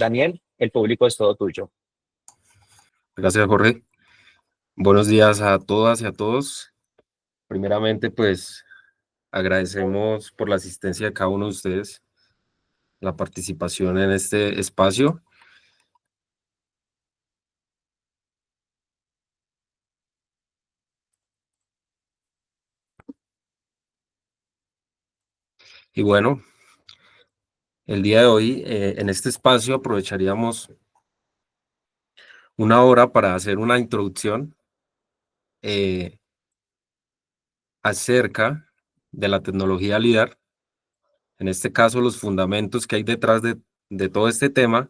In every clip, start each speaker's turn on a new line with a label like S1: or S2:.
S1: Daniel, el público es todo tuyo.
S2: Gracias, Jorge. Buenos días a todas y a todos. Primeramente, pues agradecemos por la asistencia de cada uno de ustedes, la participación en este espacio. Y bueno, el día de hoy, en este espacio, aprovecharíamos una hora para hacer una introducción eh, acerca de la tecnología LIDAR. En este caso, los fundamentos que hay detrás de todo este tema,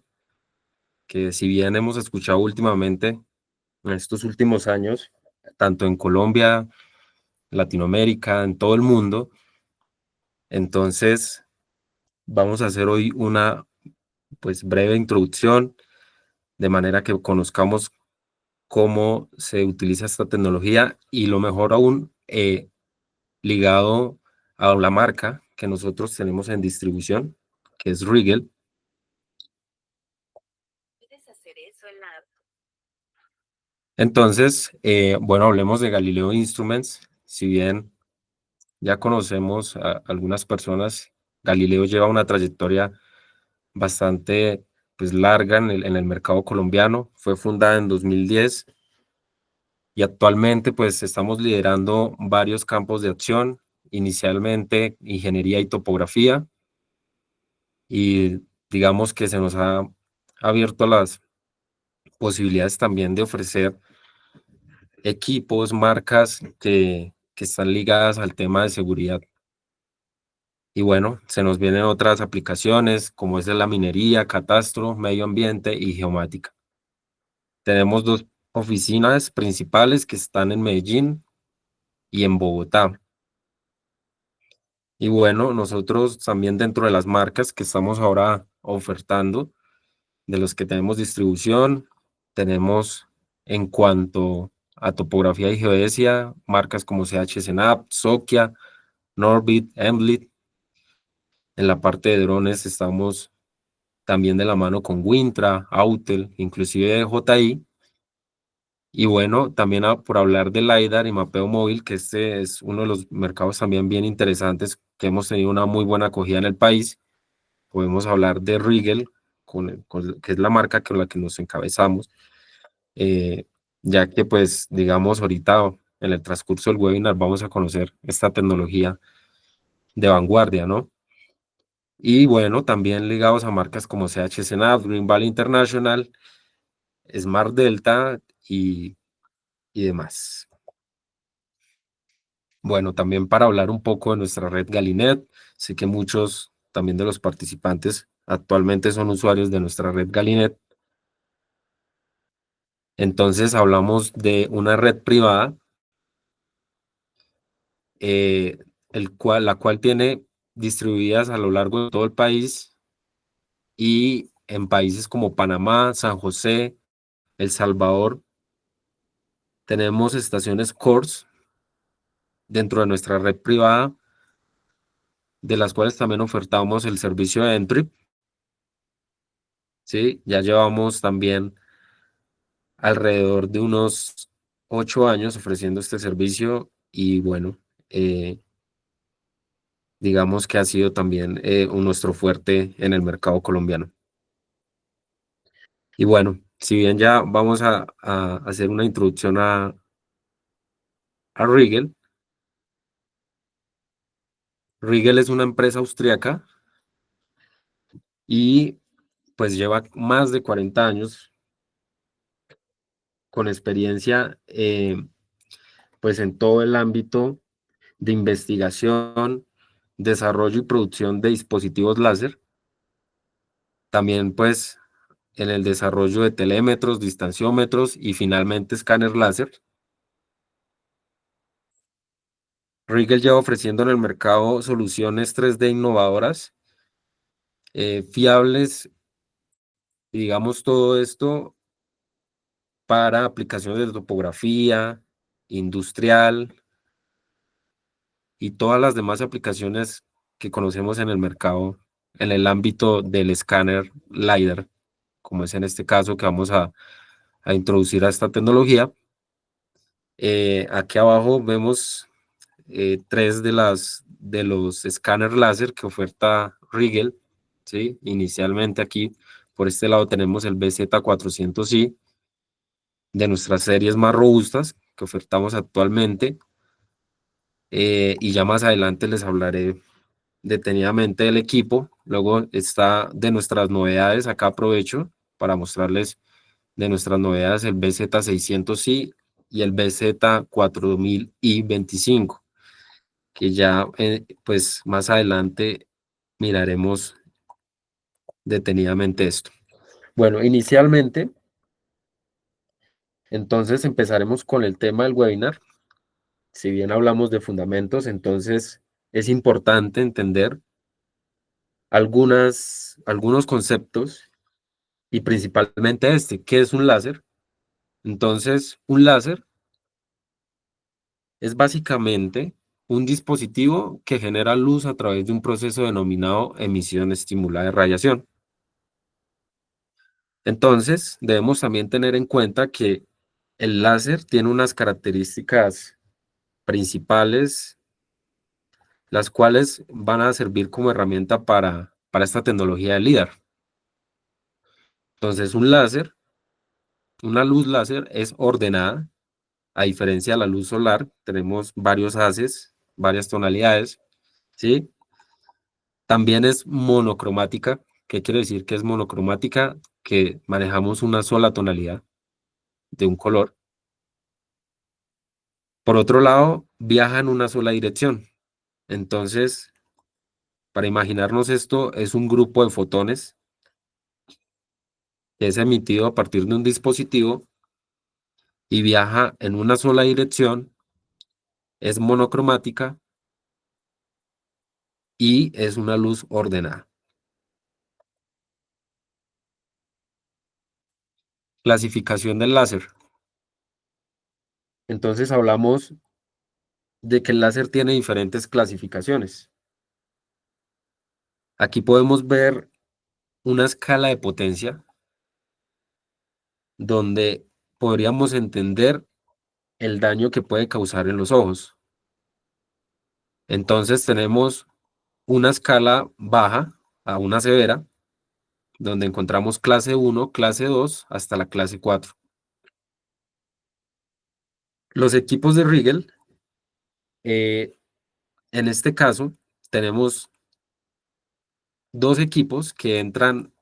S2: que si bien hemos escuchado últimamente, en estos últimos años, tanto en Colombia, Latinoamérica, en todo el mundo. Entonces, vamos a hacer hoy una pues breve introducción de manera que conozcamos cómo se utiliza esta tecnología y lo mejor aún ligado a la marca que nosotros tenemos en distribución, que es Rigel. Entonces, bueno, hablemos de Galileo Instruments. Si bien ya conocemos a algunas personas, Galileo lleva una trayectoria bastante pues, larga en el mercado colombiano. Fue fundada en 2010 y actualmente pues estamos liderando varios campos de acción, inicialmente ingeniería y topografía, y digamos que se nos ha abierto las posibilidades también de ofrecer equipos, marcas que están ligadas al tema de seguridad. Y bueno, se nos vienen otras aplicaciones como es la minería, catastro, medio ambiente y geomática. Tenemos dos oficinas principales que están en Medellín y en Bogotá. Y bueno, nosotros también dentro de las marcas que estamos ahora ofertando, de los que tenemos distribución, tenemos en cuanto a topografía y geodesia, marcas como CH Senap, Sokia, Norbit, Emblit. En la parte de drones estamos también de la mano con Wintra, Autel, inclusive JI. Y bueno, también por hablar de LiDAR y mapeo móvil, que este es uno de los mercados también bien interesantes, que hemos tenido una muy buena acogida en el país, podemos hablar de Rigel, que es la marca con la que nos encabezamos, eh, ya que pues digamos ahorita en el transcurso del webinar vamos a conocer esta tecnología de vanguardia, ¿no? Y bueno, también ligados a marcas como CH Senap, Green Valley International, Smart Delta y demás. Bueno, también para hablar un poco de nuestra red Galinet, sé que muchos también de los participantes actualmente son usuarios de nuestra red Galinet. Entonces hablamos de una red privada, eh, la cual tiene distribuidas a lo largo de todo el país y en países como Panamá, San José, El Salvador, tenemos estaciones CORS dentro de nuestra red privada, de las cuales también ofertamos el servicio de Entry. Sí, ya llevamos también alrededor de unos 8 años ofreciendo este servicio y bueno, digamos que ha sido también nuestro fuerte en el mercado colombiano. Y bueno, si bien ya vamos a hacer una introducción a Rigel. Rigel es una empresa austriaca y pues lleva más de 40 años con experiencia pues en todo el ámbito de investigación, desarrollo y producción de dispositivos láser. También pues en el desarrollo de telémetros, distanciómetros y finalmente escáner láser. Rigel lleva ofreciendo en el mercado soluciones 3D innovadoras, fiables, y digamos todo esto para aplicaciones de topografía, industrial y todas las demás aplicaciones que conocemos en el mercado en el ámbito del escáner LiDAR. como es en este caso que vamos a introducir a esta tecnología. Aquí abajo vemos tres de los escáneres láser que oferta Rigel, ¿sí? Inicialmente aquí, por este lado tenemos el BZ400i, de nuestras series más robustas que ofertamos actualmente, y ya más adelante les hablaré detenidamente del equipo. Luego está de nuestras novedades, acá aprovecho para mostrarles de nuestras novedades el BZ600i y el BZ4000i25, que ya pues más adelante miraremos detenidamente esto. Bueno, inicialmente, entonces empezaremos con el tema del webinar. Si bien hablamos de fundamentos, entonces es importante entender algunos conceptos y principalmente este, ¿qué es un láser? Entonces, un láser es básicamente un dispositivo que genera luz a través de un proceso denominado emisión estimulada de radiación. Entonces, debemos también tener en cuenta que el láser tiene unas características principales, las cuales van a servir como herramienta para esta tecnología de LIDAR. Entonces, un láser, una luz láser es ordenada, a diferencia de la luz solar, tenemos varios haces, varias tonalidades, ¿sí? También es monocromática. ¿Qué quiere decir que es monocromática? Que manejamos una sola tonalidad de un color. Por otro lado, viaja en una sola dirección. Entonces, para imaginarnos esto, es un grupo de fotones que es emitido a partir de un dispositivo y viaja en una sola dirección, es monocromática y es una luz ordenada. Clasificación del láser. Entonces hablamos de que el láser tiene diferentes clasificaciones. Aquí podemos ver una escala de potencia donde podríamos entender el daño que puede causar en los ojos. Entonces tenemos una escala baja a una severa, donde encontramos clase 1, clase 2, hasta la clase 4. Los equipos de Rigel, en este caso, tenemos dos equipos que entran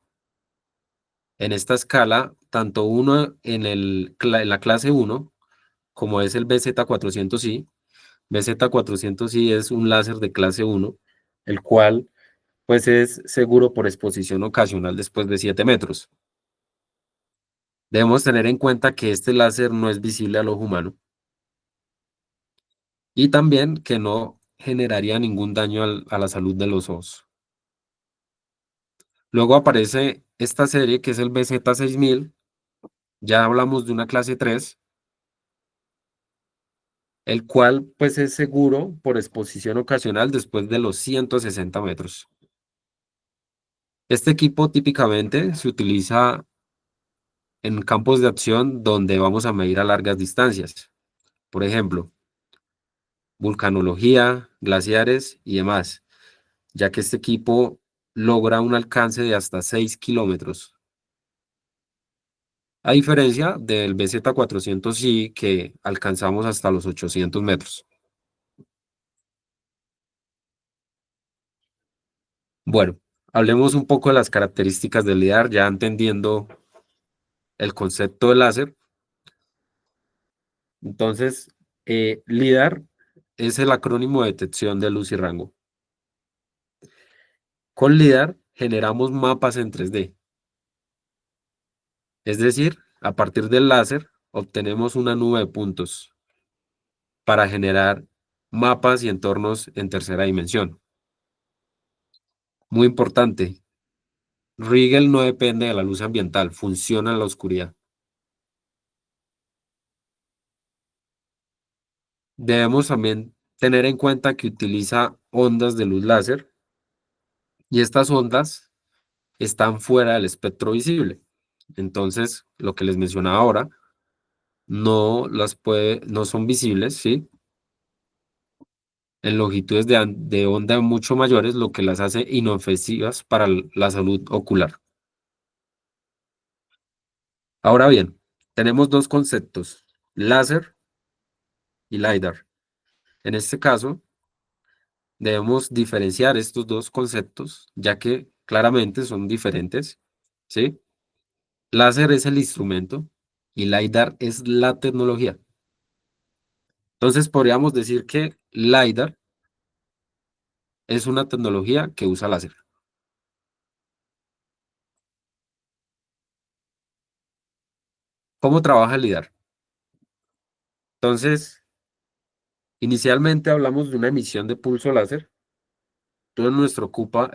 S2: en esta escala, tanto uno en la clase 1, como es el BZ400i. BZ400i es un láser de clase 1, el cual pues es seguro por exposición ocasional después de 7 metros. Debemos tener en cuenta que este láser no es visible al ojo humano y también que no generaría ningún daño a la salud de los ojos. Luego aparece esta serie que es el BZ6000, ya hablamos de una clase 3, el cual pues es seguro por exposición ocasional después de los 160 metros. Este equipo típicamente se utiliza en campos de acción donde vamos a medir a largas distancias. Por ejemplo, vulcanología, glaciares y demás, ya que este equipo logra un alcance de hasta 6 kilómetros. A diferencia del BZ400i que alcanzamos hasta los 800 metros. Bueno, hablemos un poco de las características del LIDAR, ya entendiendo el concepto del láser. Entonces, LIDAR es el acrónimo de detección de luz y rango. Con LIDAR generamos mapas en 3D. Es decir, a partir del láser obtenemos una nube de puntos para generar mapas y entornos en tercera dimensión. Muy importante, Rigel no depende de la luz ambiental, funciona en la oscuridad. Debemos también tener en cuenta que utiliza ondas de luz láser y estas ondas están fuera del espectro visible. Entonces, lo que les mencionaba ahora, no son visibles, ¿sí? En longitudes de onda mucho mayores, lo que las hace inofensivas para la salud ocular. Ahora bien, tenemos dos conceptos, láser y LiDAR. En este caso, debemos diferenciar estos dos conceptos, ya que claramente son diferentes, ¿sí? Láser es el instrumento y LiDAR es la tecnología. Entonces, podríamos decir que LiDAR es una tecnología que usa láser. ¿Cómo trabaja el LiDAR? Entonces, inicialmente hablamos de una emisión de pulso láser. Entonces,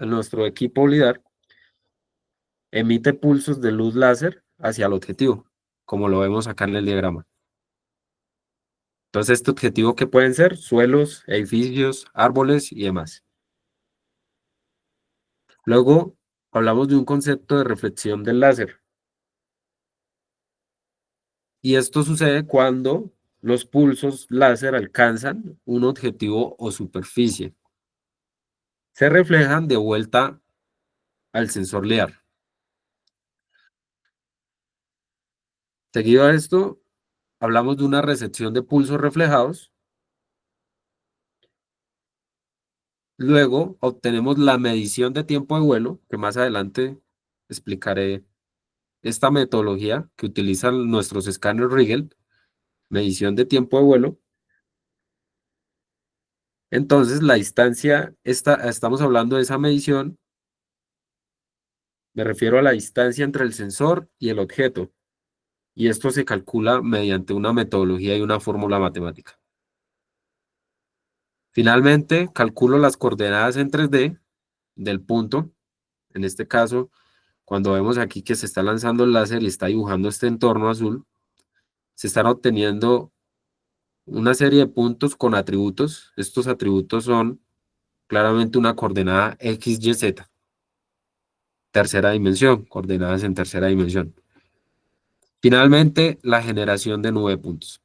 S2: nuestro equipo LiDAR emite pulsos de luz láser hacia el objetivo, como lo vemos acá en el diagrama. Entonces, este objetivo que pueden ser suelos, edificios, árboles y demás. Luego, hablamos de un concepto de reflexión del láser. Y esto sucede cuando los pulsos láser alcanzan un objetivo o superficie. Se reflejan de vuelta al sensor LIDAR. Seguido a esto, hablamos de una recepción de pulsos reflejados. Luego obtenemos la medición de tiempo de vuelo, que más adelante explicaré esta metodología que utilizan nuestros escáneres Rigel, medición de tiempo de vuelo. Entonces, la distancia, estamos hablando de esa medición, me refiero a la distancia entre el sensor y el objeto, y esto se calcula mediante una metodología y una fórmula matemática. Finalmente, calculo las coordenadas en 3D del punto. En este caso, cuando vemos aquí que se está lanzando el láser y está dibujando este entorno azul, se están obteniendo una serie de puntos con atributos. Estos atributos son claramente una coordenada X, Y, Z, tercera dimensión, coordenadas en tercera dimensión. Finalmente, la generación de 9 puntos.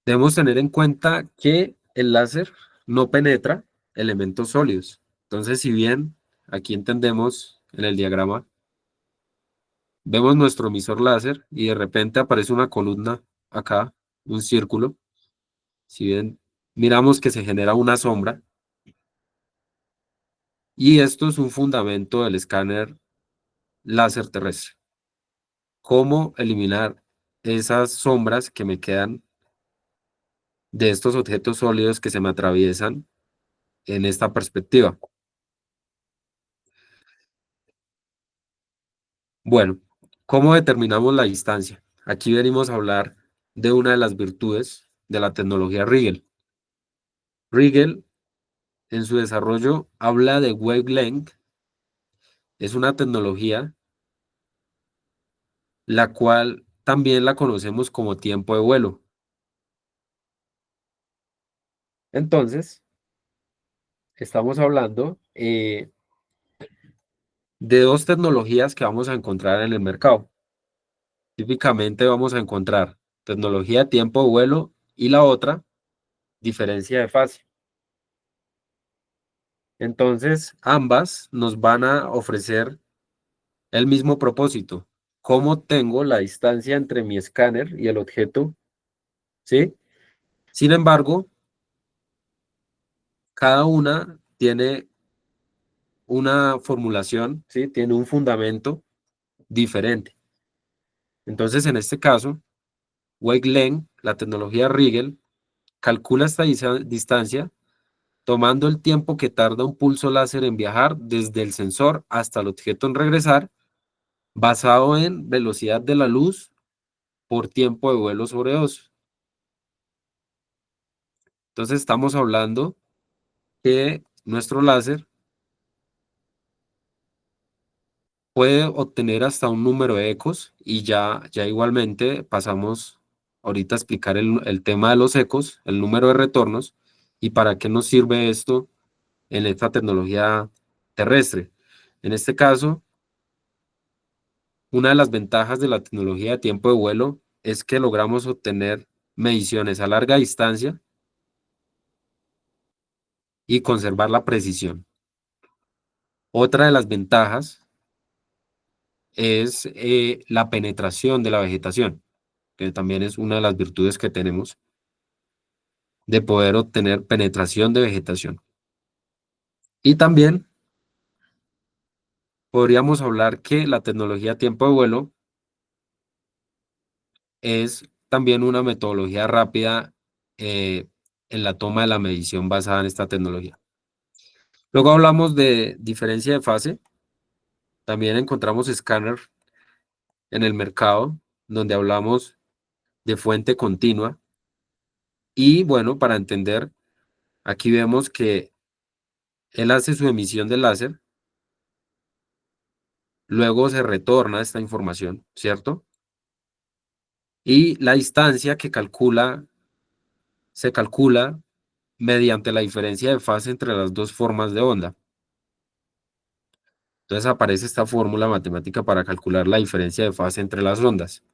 S2: Debemos tener en cuenta que el láser no penetra elementos sólidos. Entonces, si bien aquí entendemos en el diagrama, vemos nuestro emisor láser y de repente aparece una columna acá, un círculo. Si bien miramos que se genera una sombra, y esto es un fundamento del escáner láser terrestre. ¿Cómo eliminar esas sombras que me quedan de estos objetos sólidos que se me atraviesan en esta perspectiva? Bueno, ¿cómo determinamos la distancia? Aquí venimos a hablar de una de las virtudes de la tecnología Rigel. Rigel, en su desarrollo, habla de wavelength. Es una tecnología la cual también la conocemos como tiempo de vuelo. Entonces, estamos hablando de dos tecnologías que vamos a encontrar en el mercado. Típicamente vamos a encontrar tecnología de tiempo de vuelo y la otra, diferencia de fase. Entonces, ambas nos van a ofrecer el mismo propósito. ¿Cómo tengo la distancia entre mi escáner y el objeto? ¿Sí? Sin embargo, cada una tiene una formulación, ¿sí? Tiene un fundamento diferente. Entonces, en este caso, Wavelength, la tecnología Rigel, calcula esta distancia tomando el tiempo que tarda un pulso láser en viajar desde el sensor hasta el objeto en regresar, basado en velocidad de la luz por tiempo de vuelo sobre 2. Entonces estamos hablando que nuestro láser puede obtener hasta un número de ecos y ya igualmente pasamos ahorita a explicar el tema de los ecos, el número de retornos, ¿Y para qué nos sirve esto en esta tecnología terrestre? En este caso, una de las ventajas de la tecnología de tiempo de vuelo es que logramos obtener mediciones a larga distancia y conservar la precisión. Otra de las ventajas es la penetración de la vegetación, que también es una de las virtudes que tenemos de poder obtener penetración de vegetación. Y también podríamos hablar que la tecnología tiempo de vuelo es también una metodología rápida en la toma de la medición basada en esta tecnología. Luego hablamos de diferencia de fase. También encontramos escáner en el mercado donde hablamos de fuente continua. Y bueno, para entender, aquí vemos que él hace su emisión de láser, luego se retorna esta información, ¿cierto? Y la distancia que se calcula mediante la diferencia de fase entre las dos formas de onda. Entonces aparece esta fórmula matemática para calcular la diferencia de fase entre las ondas.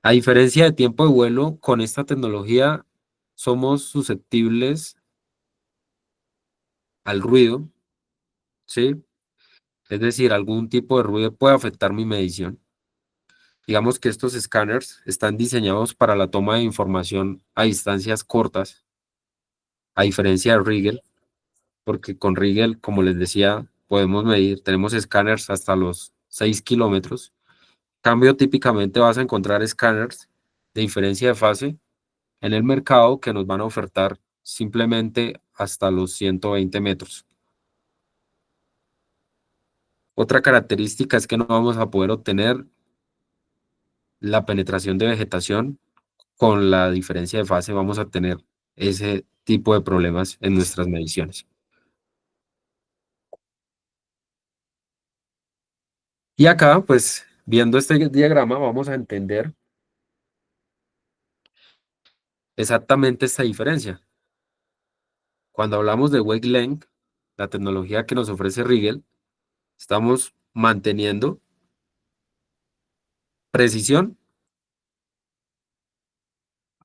S2: A diferencia de tiempo de vuelo, con esta tecnología somos susceptibles al ruido, ¿sí? Es decir, algún tipo de ruido puede afectar mi medición. Digamos que estos escáneres están diseñados para la toma de información a distancias cortas, a diferencia de Rigel, porque con Rigel, como les decía, podemos medir, tenemos escáneres hasta los 6 kilómetros. Cambio, típicamente vas a encontrar escáneres de diferencia de fase en el mercado que nos van a ofertar simplemente hasta los 120 metros. Otra característica es que no vamos a poder obtener la penetración de vegetación con la diferencia de fase, vamos a tener ese tipo de problemas en nuestras mediciones. Y acá, pues, viendo este diagrama, vamos a entender exactamente esta diferencia. Cuando hablamos de wavelength, la tecnología que nos ofrece Rigel, estamos manteniendo precisión,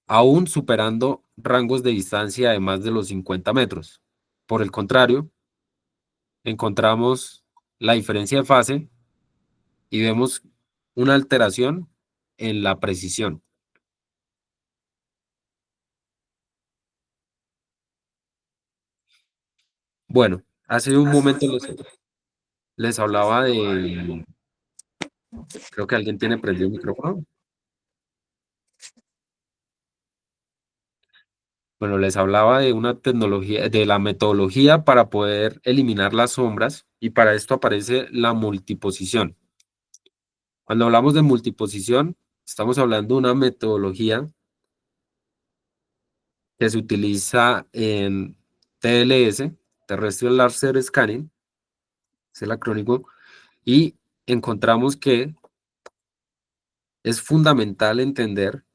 S2: aún superando rangos de distancia de más de los 50 metros. Por el contrario, encontramos la diferencia de fase y vemos una alteración en la precisión. Bueno, hace un momento les hablaba de, creo que alguien tiene prendido el micrófono. Bueno, les hablaba de una tecnología, de la metodología para poder eliminar las sombras y para esto aparece la multiposición. Cuando hablamos de multiposición, estamos hablando de una metodología que se utiliza en TLS, Terrestrial Laser Scanning, es el acrónimo, y encontramos que es fundamental entender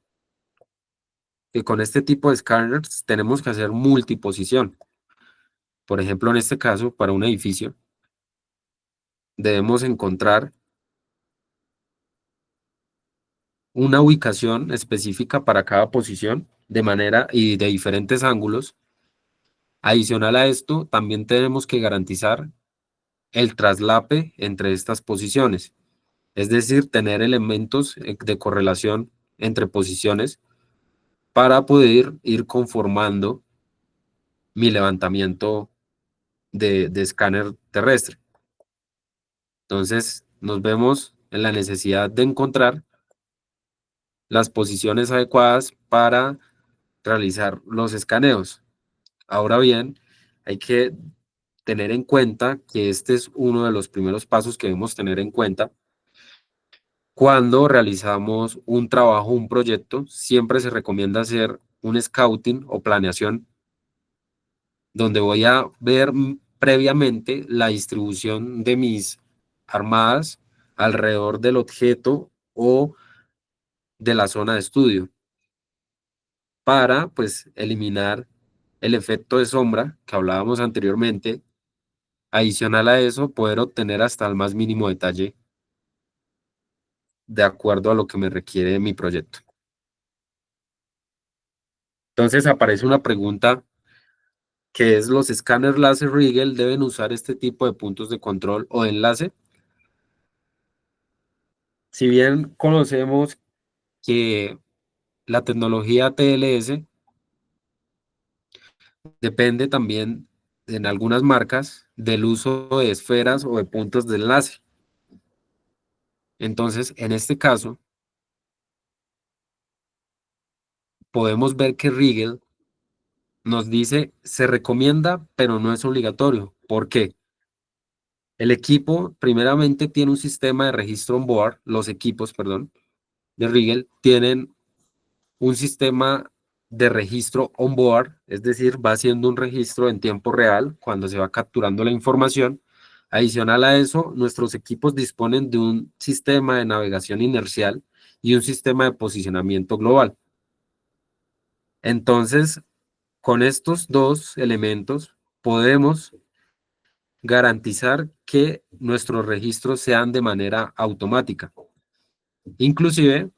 S2: que con este tipo de escáneres tenemos que hacer multiposición. Por ejemplo, en este caso, para un edificio, debemos encontrar una ubicación específica para cada posición de manera y de diferentes ángulos. Adicional a esto, también tenemos que garantizar el traslape entre estas posiciones, es decir, tener elementos de correlación entre posiciones para poder ir conformando mi levantamiento de escáner terrestre. Entonces, nos vemos en la necesidad de encontrar las posiciones adecuadas para realizar los escaneos. Ahora bien, hay que tener en cuenta que este es uno de los primeros pasos que debemos tener en cuenta cuando realizamos un trabajo, un proyecto. Siempre se recomienda hacer un scouting o planeación donde voy a ver previamente la distribución de mis armadas alrededor del objeto o de la zona de estudio para pues eliminar el efecto de sombra que hablábamos anteriormente. Adicional a eso, poder obtener hasta el más mínimo detalle de acuerdo a lo que me requiere mi proyecto. Entonces aparece una pregunta que es: ¿los escáneres láser Rigel deben usar este tipo de puntos de control o de enlace? Si bien conocemos que la tecnología TLS depende también en algunas marcas del uso de esferas o de puntos de enlace. Entonces, en este caso, podemos ver que Rigel nos dice: se recomienda, pero no es obligatorio. ¿Por qué? El equipo primeramente tiene un sistema de registro on board, los equipos, perdón, de Rigel tienen un sistema de registro on board, es decir, va haciendo un registro en tiempo real cuando se va capturando la información. Adicional a eso, nuestros equipos disponen de un sistema de navegación inercial y un sistema de posicionamiento global. Entonces, con estos dos elementos, podemos garantizar que nuestros registros sean de manera automática. Inclusive,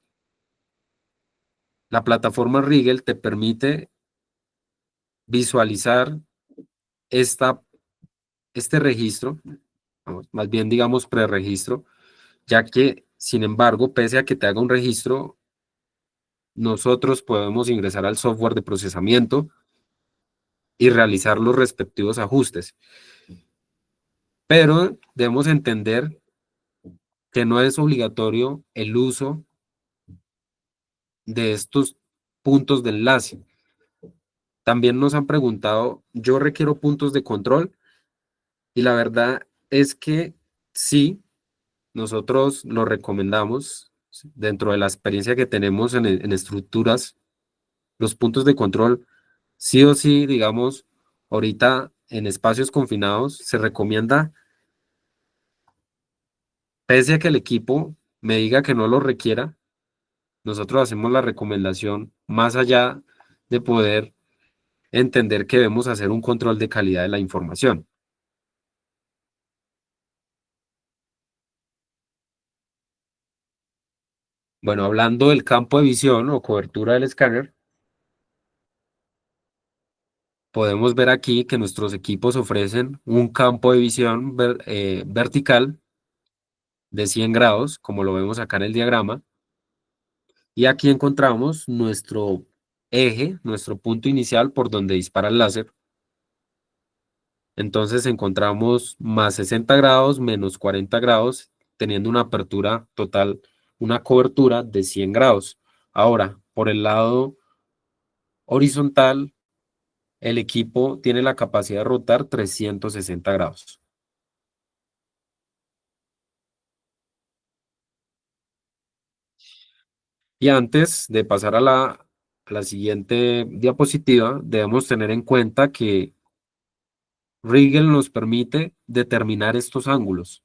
S2: la plataforma Rigel te permite visualizar esta, este registro, más bien digamos preregistro, ya que, sin embargo, pese a que te haga un registro, nosotros podemos ingresar al software de procesamiento y realizar los respectivos ajustes. Pero debemos entender que no es obligatorio el uso de estos puntos de enlace. También nos han preguntado: yo requiero puntos de control, y la verdad es que sí, nosotros lo recomendamos dentro de la experiencia que tenemos en estructuras. Los puntos de control, sí o sí, digamos, ahorita en espacios confinados se recomienda, pese a que el equipo me diga que no lo requiera. Nosotros hacemos la recomendación más allá de poder entender que debemos hacer un control de calidad de la información. Bueno, hablando del campo de visión o cobertura del escáner, podemos ver aquí que nuestros equipos ofrecen un campo de visión vertical de 100 grados, como lo vemos acá en el diagrama, y aquí encontramos nuestro eje, nuestro punto inicial por donde dispara el láser. Entonces encontramos más 60 grados, menos 40 grados, teniendo una apertura total, una cobertura de 100 grados. Ahora, por el lado horizontal, el equipo tiene la capacidad de rotar 360 grados. Y antes de pasar a la siguiente diapositiva, debemos tener en cuenta que Rigel nos permite determinar estos ángulos.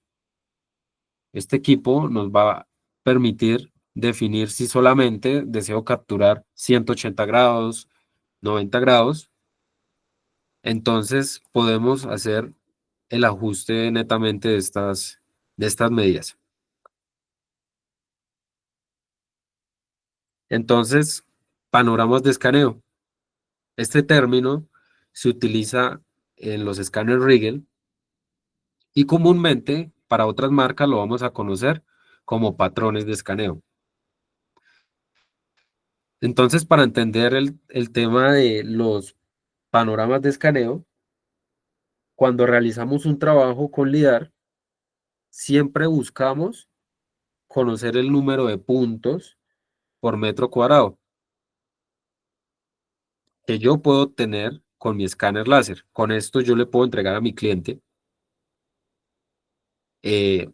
S2: Este equipo nos va a permitir definir si solamente deseo capturar 180 grados, 90 grados. Entonces podemos hacer el ajuste netamente de estas medidas. Entonces, panoramas de escaneo. Este término se utiliza en los escáneres Rigel y comúnmente para otras marcas lo vamos a conocer como patrones de escaneo. Entonces, para entender el tema de los panoramas de escaneo, cuando realizamos un trabajo con LIDAR, siempre buscamos conocer el número de puntos por metro cuadrado que yo puedo obtener con mi escáner láser. Con esto yo le puedo entregar a mi cliente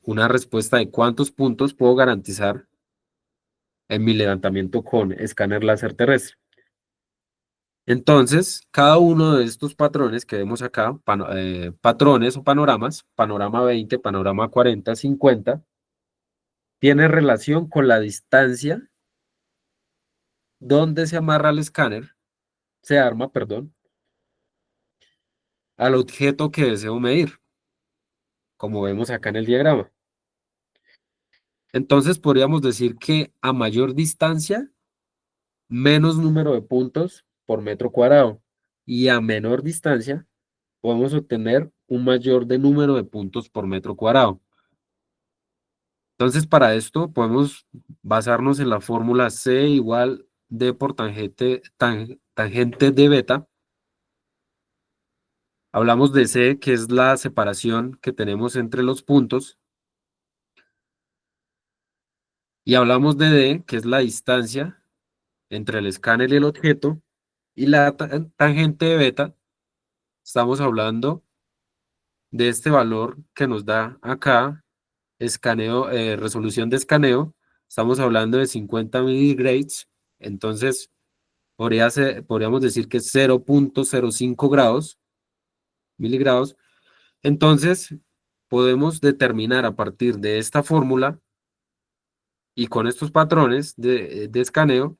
S2: una respuesta de cuántos puntos puedo garantizar en mi levantamiento con escáner láser terrestre. Entonces, cada uno de estos patrones que vemos acá, patrones o panoramas, panorama 20, panorama 40, 50, tiene relación con la distancia donde se amarra el escáner, se arma, perdón, al objeto que deseo medir, como vemos acá en el diagrama. Entonces podríamos decir que a mayor distancia, menos número de puntos por metro cuadrado. Y a menor distancia, podemos obtener un mayor de número de puntos por metro cuadrado. Entonces, para esto podemos basarnos en la fórmula C igual D por tangente de beta. Hablamos de C, que es la separación que tenemos entre los puntos, y hablamos de D, que es la distancia entre el escáner y el objeto, y la tangente de beta, estamos hablando de este valor que nos da acá, escaneo, resolución de escaneo, estamos hablando de 50 miligrados, entonces podríamos decir que es 0,05 grados, miligrados. Entonces, podemos determinar a partir de esta fórmula y con estos patrones de escaneo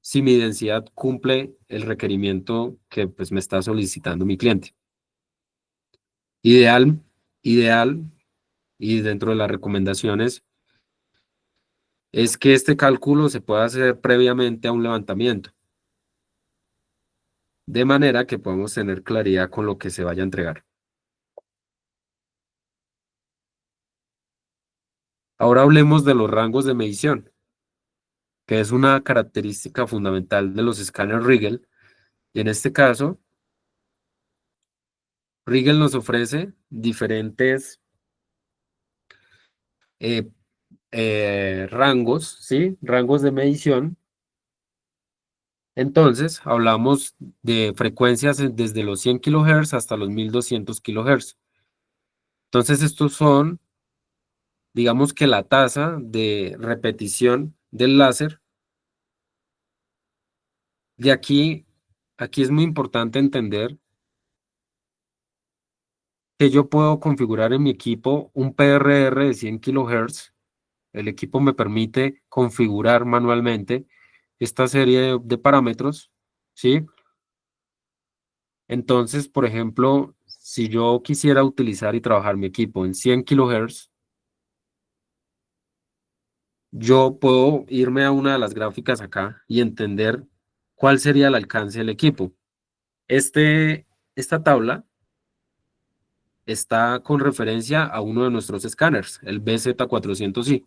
S2: si mi densidad cumple el requerimiento que pues, me está solicitando mi cliente. Ideal, ideal, y dentro de las recomendaciones, es que este cálculo se pueda hacer previamente a un levantamiento, de manera que podamos tener claridad con lo que se vaya a entregar. Ahora hablemos de los rangos de medición, que es una característica fundamental de los escáneres Rigel. Y en este caso, Rigel nos ofrece diferentes eh, rangos, ¿sí? Rangos de medición. Entonces, hablamos de frecuencias desde los 100 kHz hasta los 1200 kHz. Entonces, estos son, digamos que la tasa de repetición del láser. De aquí es muy importante entender que yo puedo configurar en mi equipo un PRR de 100 kHz. El equipo me permite configurar manualmente esta serie de parámetros, ¿sí? Entonces, por ejemplo, si yo quisiera utilizar y trabajar mi equipo en 100 kHz, yo puedo irme a una de las gráficas acá y entender cuál sería el alcance del equipo. Esta tabla está con referencia a uno de nuestros escáneres, el BZ400i.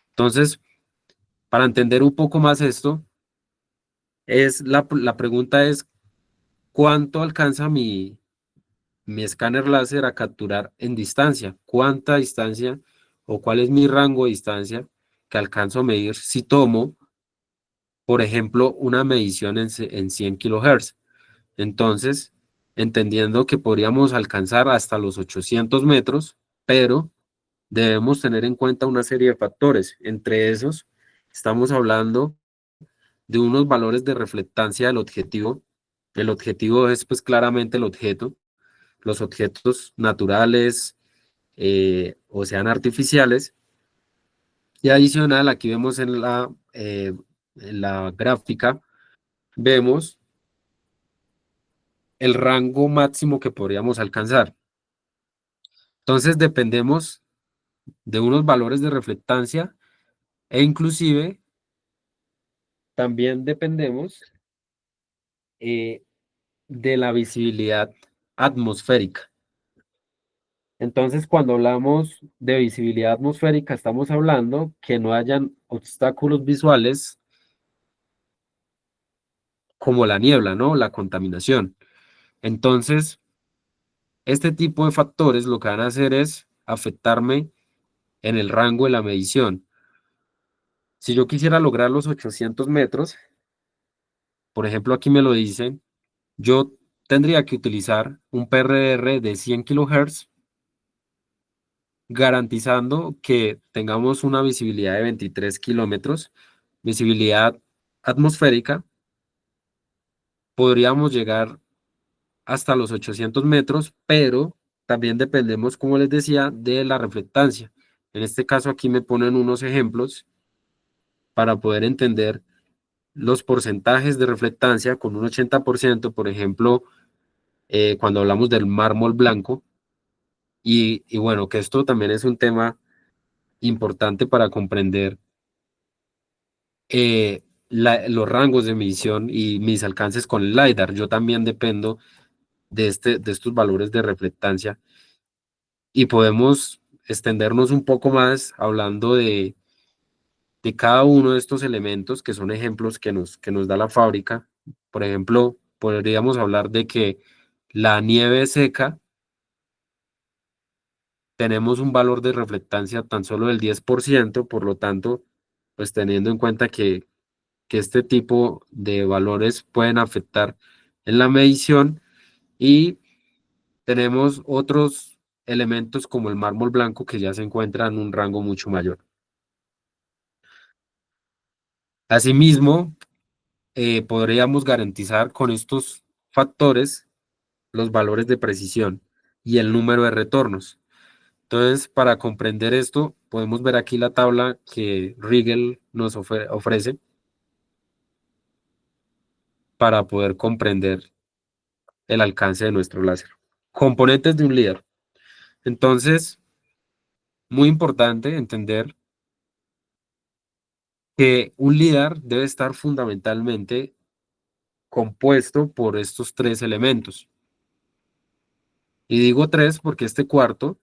S2: Entonces, para entender un poco más esto, la pregunta es, ¿cuánto alcanza mi escáner láser a capturar en distancia? ¿Cuánta distancia o cuál es mi rango de distancia que alcanzo a medir si tomo, por ejemplo, una medición en 100 kHz? Entonces, entendiendo que podríamos alcanzar hasta los 800 metros, pero debemos tener en cuenta una serie de factores. Entre esos, estamos hablando de unos valores de reflectancia del objetivo. El objetivo es pues claramente el objeto. Los objetos naturales o sean artificiales. Y adicional, aquí vemos en la gráfica, vemos el rango máximo que podríamos alcanzar. Entonces dependemos de unos valores de reflectancia e inclusive también dependemos eh, de la visibilidad atmosférica. Entonces, cuando hablamos de visibilidad atmosférica, estamos hablando que no hayan obstáculos visuales como la niebla, ¿no? La contaminación. Entonces, este tipo de factores lo que van a hacer es afectarme en el rango de la medición. Si yo quisiera lograr los 800 metros, por ejemplo, aquí me lo dicen, yo tendría que utilizar un PRR de 100 kHz, garantizando que tengamos una visibilidad de 23 kilómetros, visibilidad atmosférica. Podríamos llegar hasta los 800 metros, pero también dependemos, como les decía, de la reflectancia. En este caso aquí me ponen unos ejemplos para poder entender los porcentajes de reflectancia con un 80%, por ejemplo, cuando hablamos del mármol blanco. Y bueno, que esto también es un tema importante para comprender los rangos de medición y mis alcances con el LiDAR. Yo también dependo de estos valores de reflectancia y podemos extendernos un poco más hablando de cada uno de estos elementos que son ejemplos que nos da la fábrica. Por ejemplo, podríamos hablar de que la nieve seca tenemos un valor de reflectancia tan solo del 10%, por lo tanto, pues teniendo en cuenta que este tipo de valores pueden afectar en la medición y tenemos otros elementos como el mármol blanco que ya se encuentra en un rango mucho mayor. Asimismo, podríamos garantizar con estos factores los valores de precisión y el número de retornos. Entonces, para comprender esto, podemos ver aquí la tabla que Rigel nos ofrece para poder comprender el alcance de nuestro láser. Componentes de un LIDAR. Entonces, muy importante entender que un LIDAR debe estar fundamentalmente compuesto por estos tres elementos. Y digo tres porque este cuarto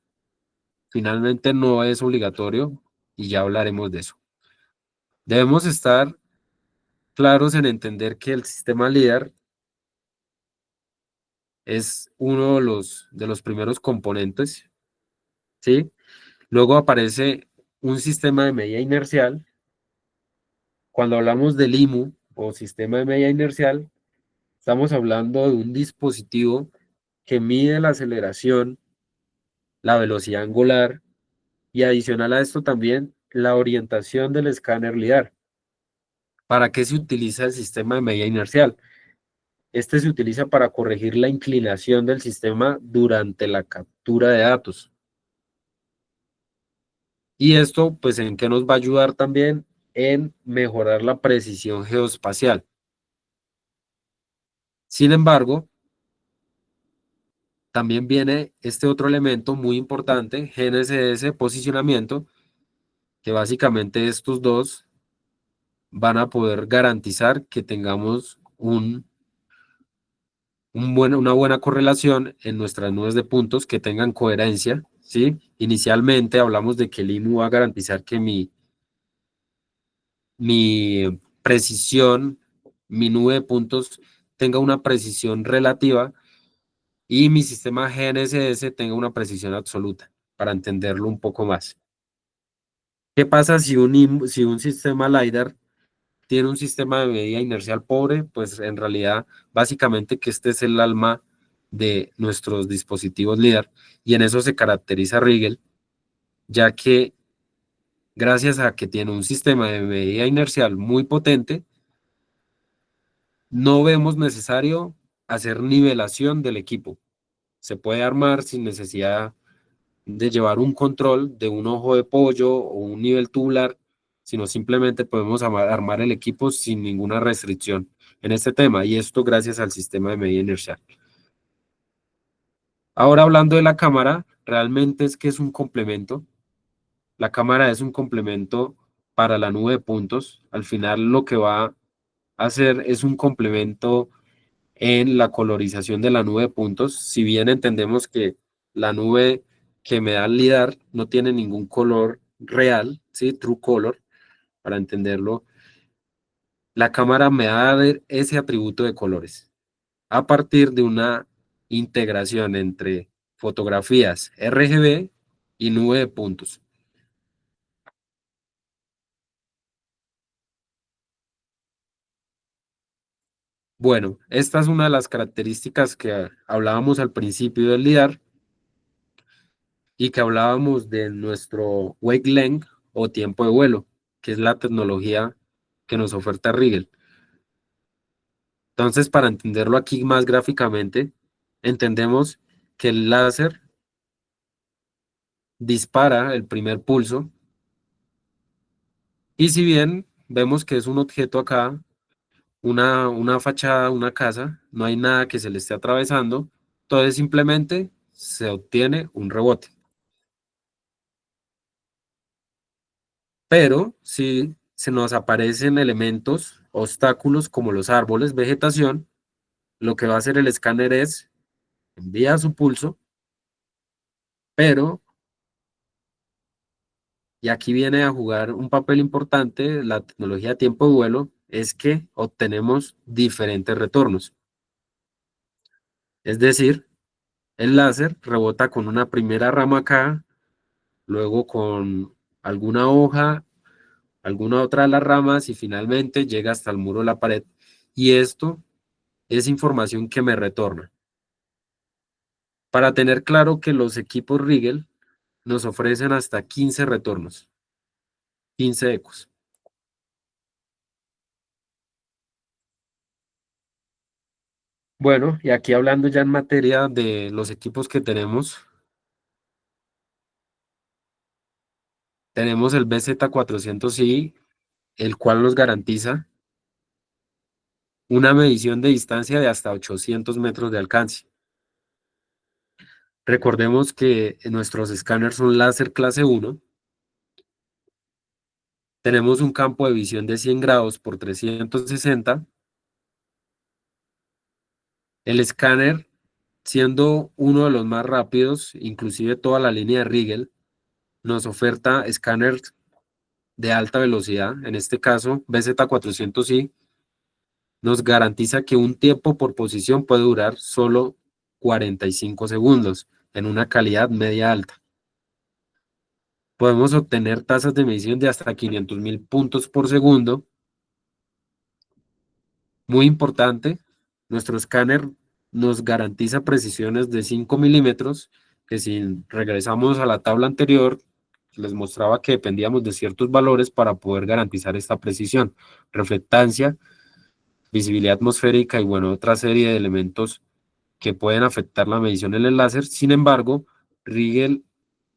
S2: finalmente no es obligatorio y ya hablaremos de eso. Debemos estar claros en entender que el sistema LIDAR es uno de los primeros componentes, ¿sí? Luego aparece un sistema de medida inercial. Cuando hablamos del IMU o sistema de medida inercial, estamos hablando de un dispositivo que mide la aceleración, la velocidad angular y adicional a esto también la orientación del escáner LIDAR. ¿Para qué se utiliza el sistema de medida inercial? Este se utiliza para corregir la inclinación del sistema durante la captura de datos. Y esto, pues, ¿en qué nos va a ayudar también? En mejorar la precisión geoespacial. Sin embargo, también viene este otro elemento muy importante, GNSS, posicionamiento, que básicamente estos dos van a poder garantizar que tengamos una buena correlación en nuestras nubes de puntos, que tengan coherencia, ¿sí? Inicialmente hablamos de que el IMU va a garantizar que mi precisión, mi nube de puntos tenga una precisión relativa y mi sistema GNSS tenga una precisión absoluta, para entenderlo un poco más. ¿Qué pasa si si un sistema LiDAR tiene un sistema de medida inercial pobre? Pues en realidad, básicamente que este es el alma de nuestros dispositivos LiDAR y en eso se caracteriza Rigel, ya que gracias a que tiene un sistema de medida inercial muy potente, no vemos necesario hacer nivelación del equipo. Se puede armar sin necesidad de llevar un control de un ojo de pollo o un nivel tubular, sino simplemente podemos armar el equipo sin ninguna restricción en este tema, y esto gracias al sistema de medida inercial. Ahora hablando de la cámara, realmente es que es un complemento. La cámara es un complemento para la nube de puntos. Al final lo que va a hacer es un complemento en la colorización de la nube de puntos. Si bien entendemos que la nube que me da el LIDAR no tiene ningún color real, ¿sí? True color, para entenderlo, la cámara me da ese atributo de colores a partir de una integración entre fotografías RGB y nube de puntos. Bueno, esta es una de las características que hablábamos al principio del LIDAR y que hablábamos de nuestro wake length o tiempo de vuelo, que es la tecnología que nos oferta Rigel. Entonces, para entenderlo aquí más gráficamente, entendemos que el láser dispara el primer pulso y si bien vemos que es un objeto acá, una fachada, una casa, no hay nada que se le esté atravesando, entonces simplemente se obtiene un rebote. Pero si se nos aparecen elementos, obstáculos como los árboles, vegetación, lo que va a hacer el escáner es enviar su pulso, pero, y aquí viene a jugar un papel importante la tecnología de tiempo de vuelo, es que obtenemos diferentes retornos. Es decir, el láser rebota con una primera rama acá, luego con alguna hoja, alguna otra de las ramas y finalmente llega hasta el muro de la pared. Y esto es información que me retorna. Para tener claro que los equipos Rigel nos ofrecen hasta 15 retornos, 15 ecos. Bueno, y aquí hablando ya en materia de los equipos que tenemos el BZ400i, el cual nos garantiza una medición de distancia de hasta 800 metros de alcance. Recordemos que nuestros escáneres son láser clase 1. Tenemos un campo de visión de 100 grados por 360. El escáner, siendo uno de los más rápidos, inclusive toda la línea de Rigel, nos oferta escáneres de alta velocidad. En este caso, BZ400i nos garantiza que un tiempo por posición puede durar solo 45 segundos en una calidad media alta. Podemos obtener tasas de medición de hasta 500.000 puntos por segundo. Muy importante, nuestro escáner nos garantiza precisiones de 5 milímetros, que si regresamos a la tabla anterior, les mostraba que dependíamos de ciertos valores para poder garantizar esta precisión. Reflectancia, visibilidad atmosférica y bueno, otra serie de elementos que pueden afectar la medición en el láser. Sin embargo, Rigel,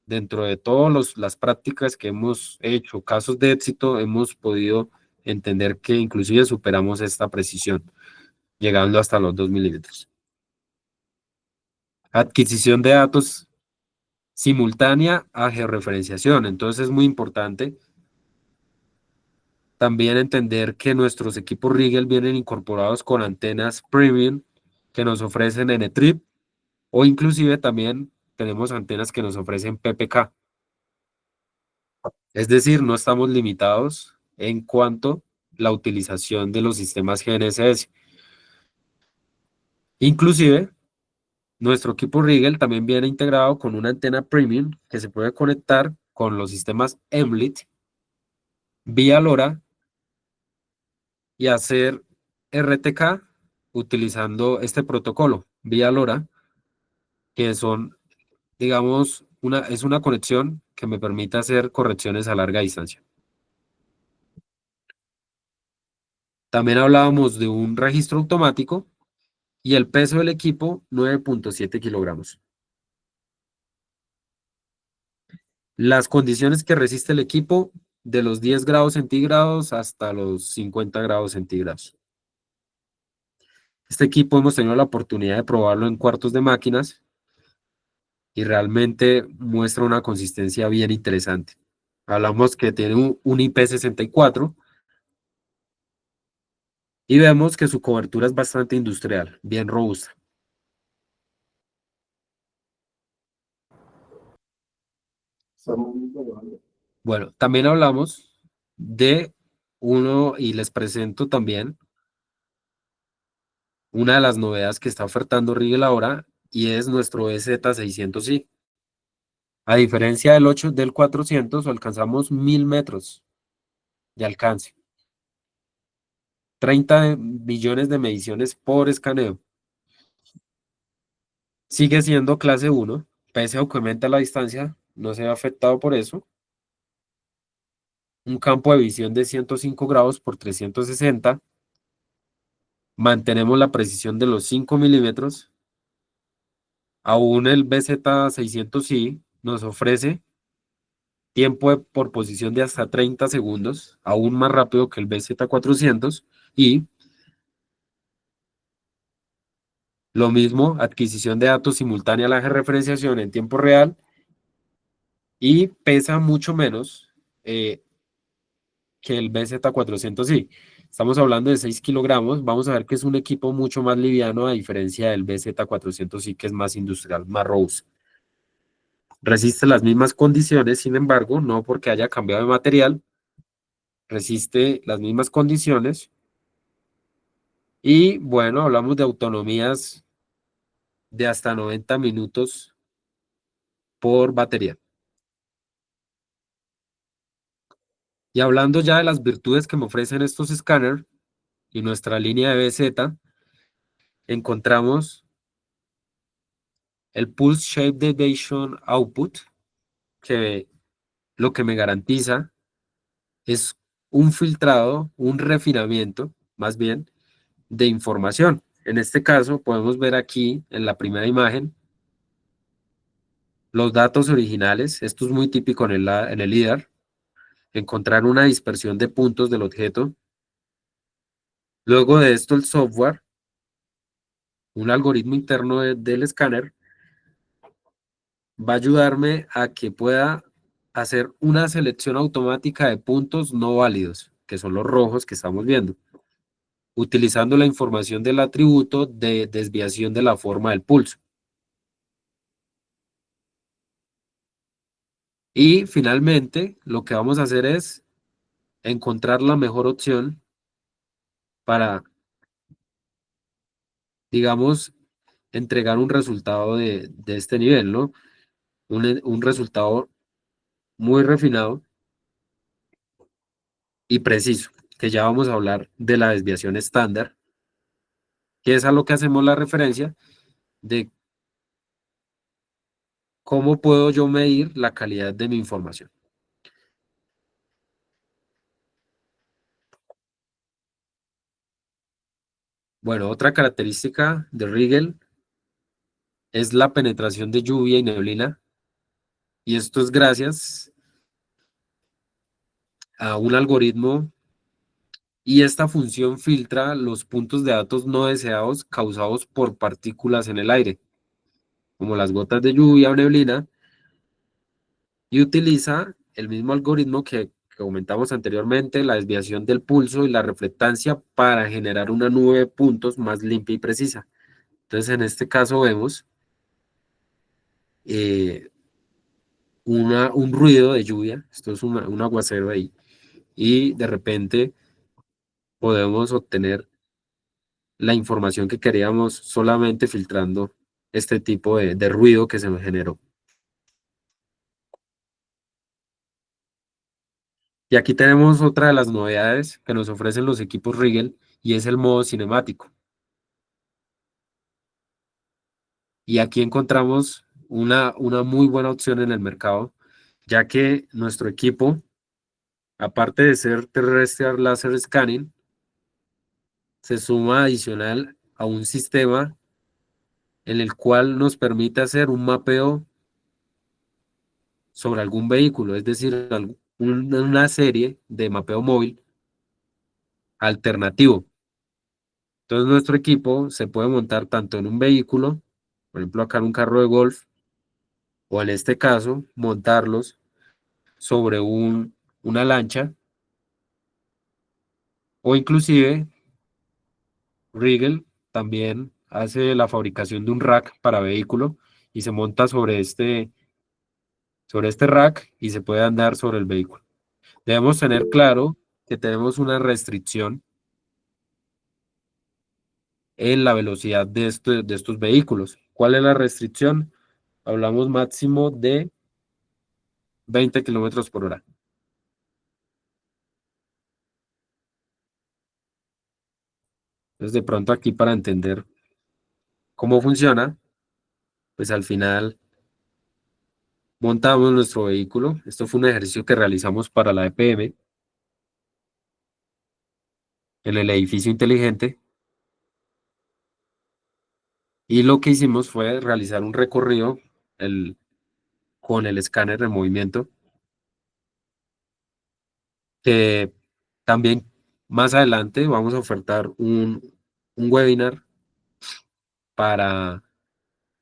S2: dentro de todas las prácticas que hemos hecho, casos de éxito, hemos podido entender que inclusive superamos esta precisión, llegando hasta los 2 milímetros. Adquisición de datos simultánea a georreferenciación. Entonces es muy importante también entender que nuestros equipos Rigel vienen incorporados con antenas premium que nos ofrecen N-Trip o inclusive también tenemos antenas que nos ofrecen PPK. Es decir, no estamos limitados en cuanto a la utilización de los sistemas GNSS. Inclusive, nuestro equipo Rigel también viene integrado con una antena premium que se puede conectar con los sistemas MLIT vía LoRa y hacer RTK utilizando este protocolo vía LoRa, que son, digamos, es una conexión que me permite hacer correcciones a larga distancia. También hablábamos de un registro automático y el peso del equipo, 9.7 kilogramos. Las condiciones que resiste el equipo, de los 10 grados centígrados hasta los 50 grados centígrados. Este equipo hemos tenido la oportunidad de probarlo en cuartos de máquinas y realmente muestra una consistencia bien interesante. Hablamos que tiene un IP64 y vemos que su cobertura es bastante industrial, bien robusta. Bueno, también hablamos de uno y les presento también una de las novedades que está ofertando Rigel ahora y es nuestro EZ600i. A diferencia del 400, alcanzamos 1000 metros de alcance. 30 millones de mediciones por escaneo. Sigue siendo clase 1, pese a que aumenta la distancia, no se ve afectado por eso. Un campo de visión de 105 grados por 360. Mantenemos la precisión de los 5 milímetros. Aún el BZ600i nos ofrece tiempo por posición de hasta 30 segundos, aún más rápido que el BZ400 y Lo mismo, adquisición de datos simultánea a la georreferenciación en tiempo real y pesa mucho menos eh, que el BZ400i. Estamos hablando de 6 kilogramos. Vamos a ver que es un equipo mucho más liviano a diferencia del BZ400i, que es más industrial, más robusto. Resiste las mismas condiciones, sin embargo, no porque haya cambiado de material, resiste las mismas condiciones. Y bueno, hablamos de autonomías de hasta 90 minutos por batería. Y hablando ya de las virtudes que me ofrecen estos escáneres y nuestra línea de BZ, encontramos el Pulse Shape Deviation Output, que lo que me garantiza es un filtrado, un refinamiento, más bien, de información. En este caso, podemos ver aquí en la primera imagen los datos originales. Esto es muy típico en el LiDAR, encontrar una dispersión de puntos del objeto. Luego de esto, el software, un algoritmo interno del escáner, va a ayudarme a que pueda hacer una selección automática de puntos no válidos, que son los rojos que estamos viendo, utilizando la información del atributo de desviación de la forma del pulso. Y finalmente, lo que vamos a hacer es encontrar la mejor opción para, digamos, entregar un resultado de este nivel, ¿no? Un resultado muy refinado y preciso, que ya vamos a hablar de la desviación estándar, que es a lo que hacemos la referencia de cómo puedo yo medir la calidad de mi información. Bueno, otra característica de Rigel es la penetración de lluvia y neblina, y esto es gracias a un algoritmo y esta función filtra los puntos de datos no deseados causados por partículas en el aire, como las gotas de lluvia o neblina, y utiliza el mismo algoritmo que comentamos anteriormente, la desviación del pulso y la reflectancia para generar una nube de puntos más limpia y precisa. Entonces, en este caso vemos eh, un ruido de lluvia, esto es un aguacero ahí, y de repente podemos obtener la información que queríamos solamente filtrando este tipo de ruido que se nos generó. Y aquí tenemos otra de las novedades que nos ofrecen los equipos Rigel y es el modo cinemático. Y aquí encontramos una muy buena opción en el mercado, ya que nuestro equipo, aparte de ser terrestrial laser scanning, se suma adicional a un sistema en el cual nos permite hacer un mapeo sobre algún vehículo, es decir, una serie de mapeo móvil alternativo. Entonces nuestro equipo se puede montar tanto en un vehículo, por ejemplo acá en un carro de golf, o en este caso, montarlos sobre una lancha, o inclusive Rigel también hace la fabricación de un rack para vehículo y se monta sobre este rack y se puede andar sobre el vehículo. Debemos tener claro que tenemos una restricción en la velocidad de estos vehículos. ¿Cuál es la restricción? Hablamos máximo de 20 kilómetros por hora. Entonces, de pronto aquí para entender cómo funciona, pues al final montamos nuestro vehículo. Esto fue un ejercicio que realizamos para la EPM en el edificio inteligente y lo que hicimos fue realizar un recorrido el, con el escáner de movimiento que también más adelante vamos a ofertar un webinar para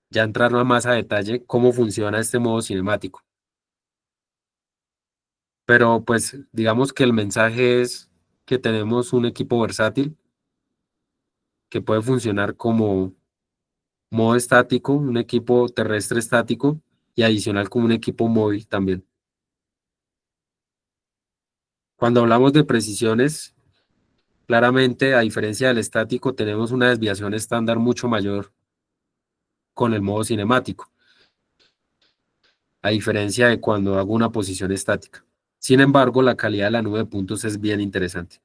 S2: ya entrar más a detalle cómo funciona este modo cinemático. Pero pues digamos que el mensaje es que tenemos un equipo versátil que puede funcionar como modo estático, un equipo terrestre estático y adicional como un equipo móvil también. Cuando hablamos de precisiones, claramente, a diferencia del estático, tenemos una desviación estándar mucho mayor con el modo cinemático, a diferencia de cuando hago una posición estática. Sin embargo, la calidad de la nube de puntos es bien interesante.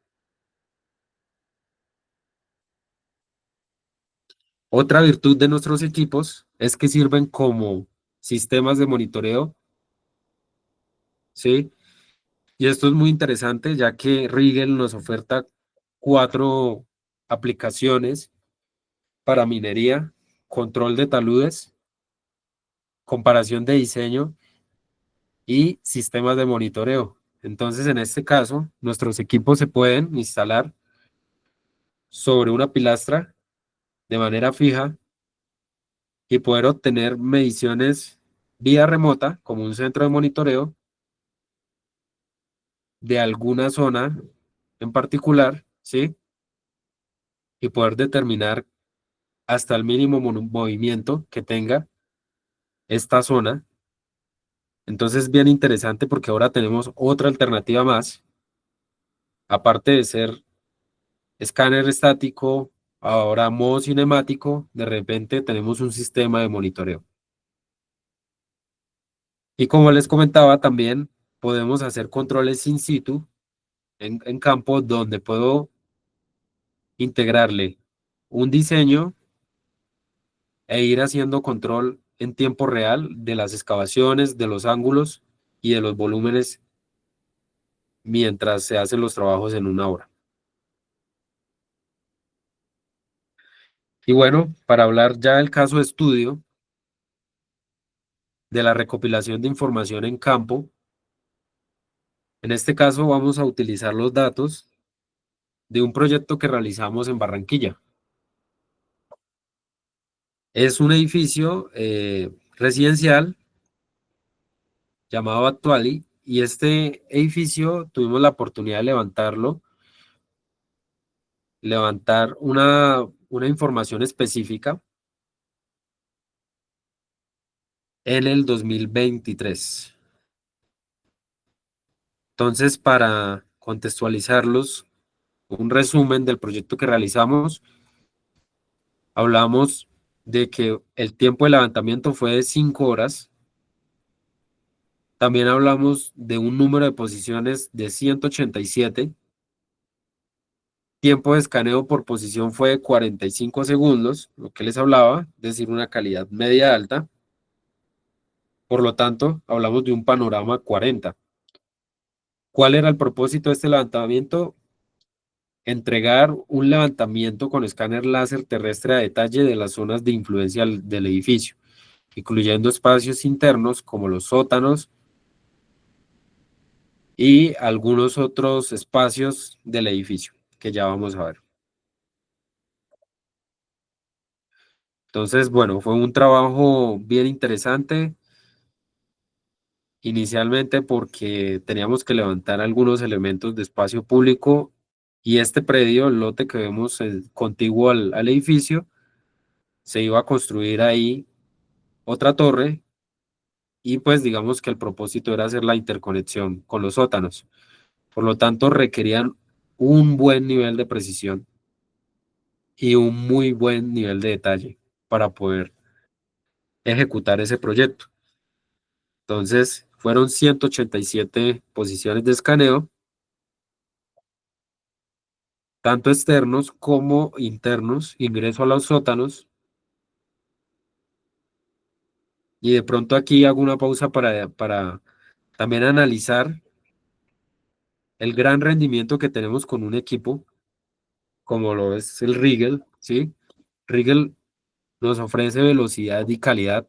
S2: Otra virtud de nuestros equipos es que sirven como sistemas de monitoreo, ¿sí? Y esto es muy interesante ya que Rigel nos oferta 4 aplicaciones para minería, control de taludes, comparación de diseño y sistemas de monitoreo. Entonces, en este caso, nuestros equipos se pueden instalar sobre una pilastra de manera fija y poder obtener mediciones vía remota, como un centro de monitoreo, de alguna zona en particular, ¿sí? Y poder determinar hasta el mínimo movimiento que tenga esta zona. Entonces, es bien interesante porque ahora tenemos otra alternativa más, aparte de ser escáner estático, ahora modo cinemático, de repente tenemos un sistema de monitoreo. Y como les comentaba, también podemos hacer controles in situ en campo donde puedo integrarle un diseño e ir haciendo control en tiempo real de las excavaciones, de los ángulos y de los volúmenes mientras se hacen los trabajos en una obra. Y bueno, para hablar ya del caso de estudio de la recopilación de información en campo, en este caso vamos a utilizar los datos de un proyecto que realizamos en Barranquilla. Es un edificio residencial llamado Actuali y este edificio tuvimos la oportunidad de levantar una información específica en el 2023. Entonces, para contextualizarlos, un resumen del proyecto que realizamos, hablamos de que el tiempo de levantamiento fue de 5 horas. También hablamos de un número de posiciones de 187. Tiempo de escaneo por posición fue de 45 segundos, lo que les hablaba, es decir, una calidad media alta. Por lo tanto, hablamos de un panorama 40. ¿Cuál era el propósito de este levantamiento? Entregar un levantamiento con escáner láser terrestre a detalle de las zonas de influencia del edificio, incluyendo espacios internos como los sótanos y algunos otros espacios del edificio que ya vamos a ver. Entonces, bueno, fue un trabajo bien interesante, inicialmente porque teníamos que levantar algunos elementos de espacio público y este predio, el lote que vemos contiguo al edificio, se iba a construir ahí otra torre y pues digamos que el propósito era hacer la interconexión con los sótanos. Por lo tanto, requerían un buen nivel de precisión y un muy buen nivel de detalle para poder ejecutar ese proyecto. Entonces, fueron 187 posiciones de escaneo, tanto externos como internos, ingreso a los sótanos. Y de pronto aquí hago una pausa para también analizar el gran rendimiento que tenemos con un equipo, como lo es el Rigel, ¿sí? Rigel nos ofrece velocidad y calidad.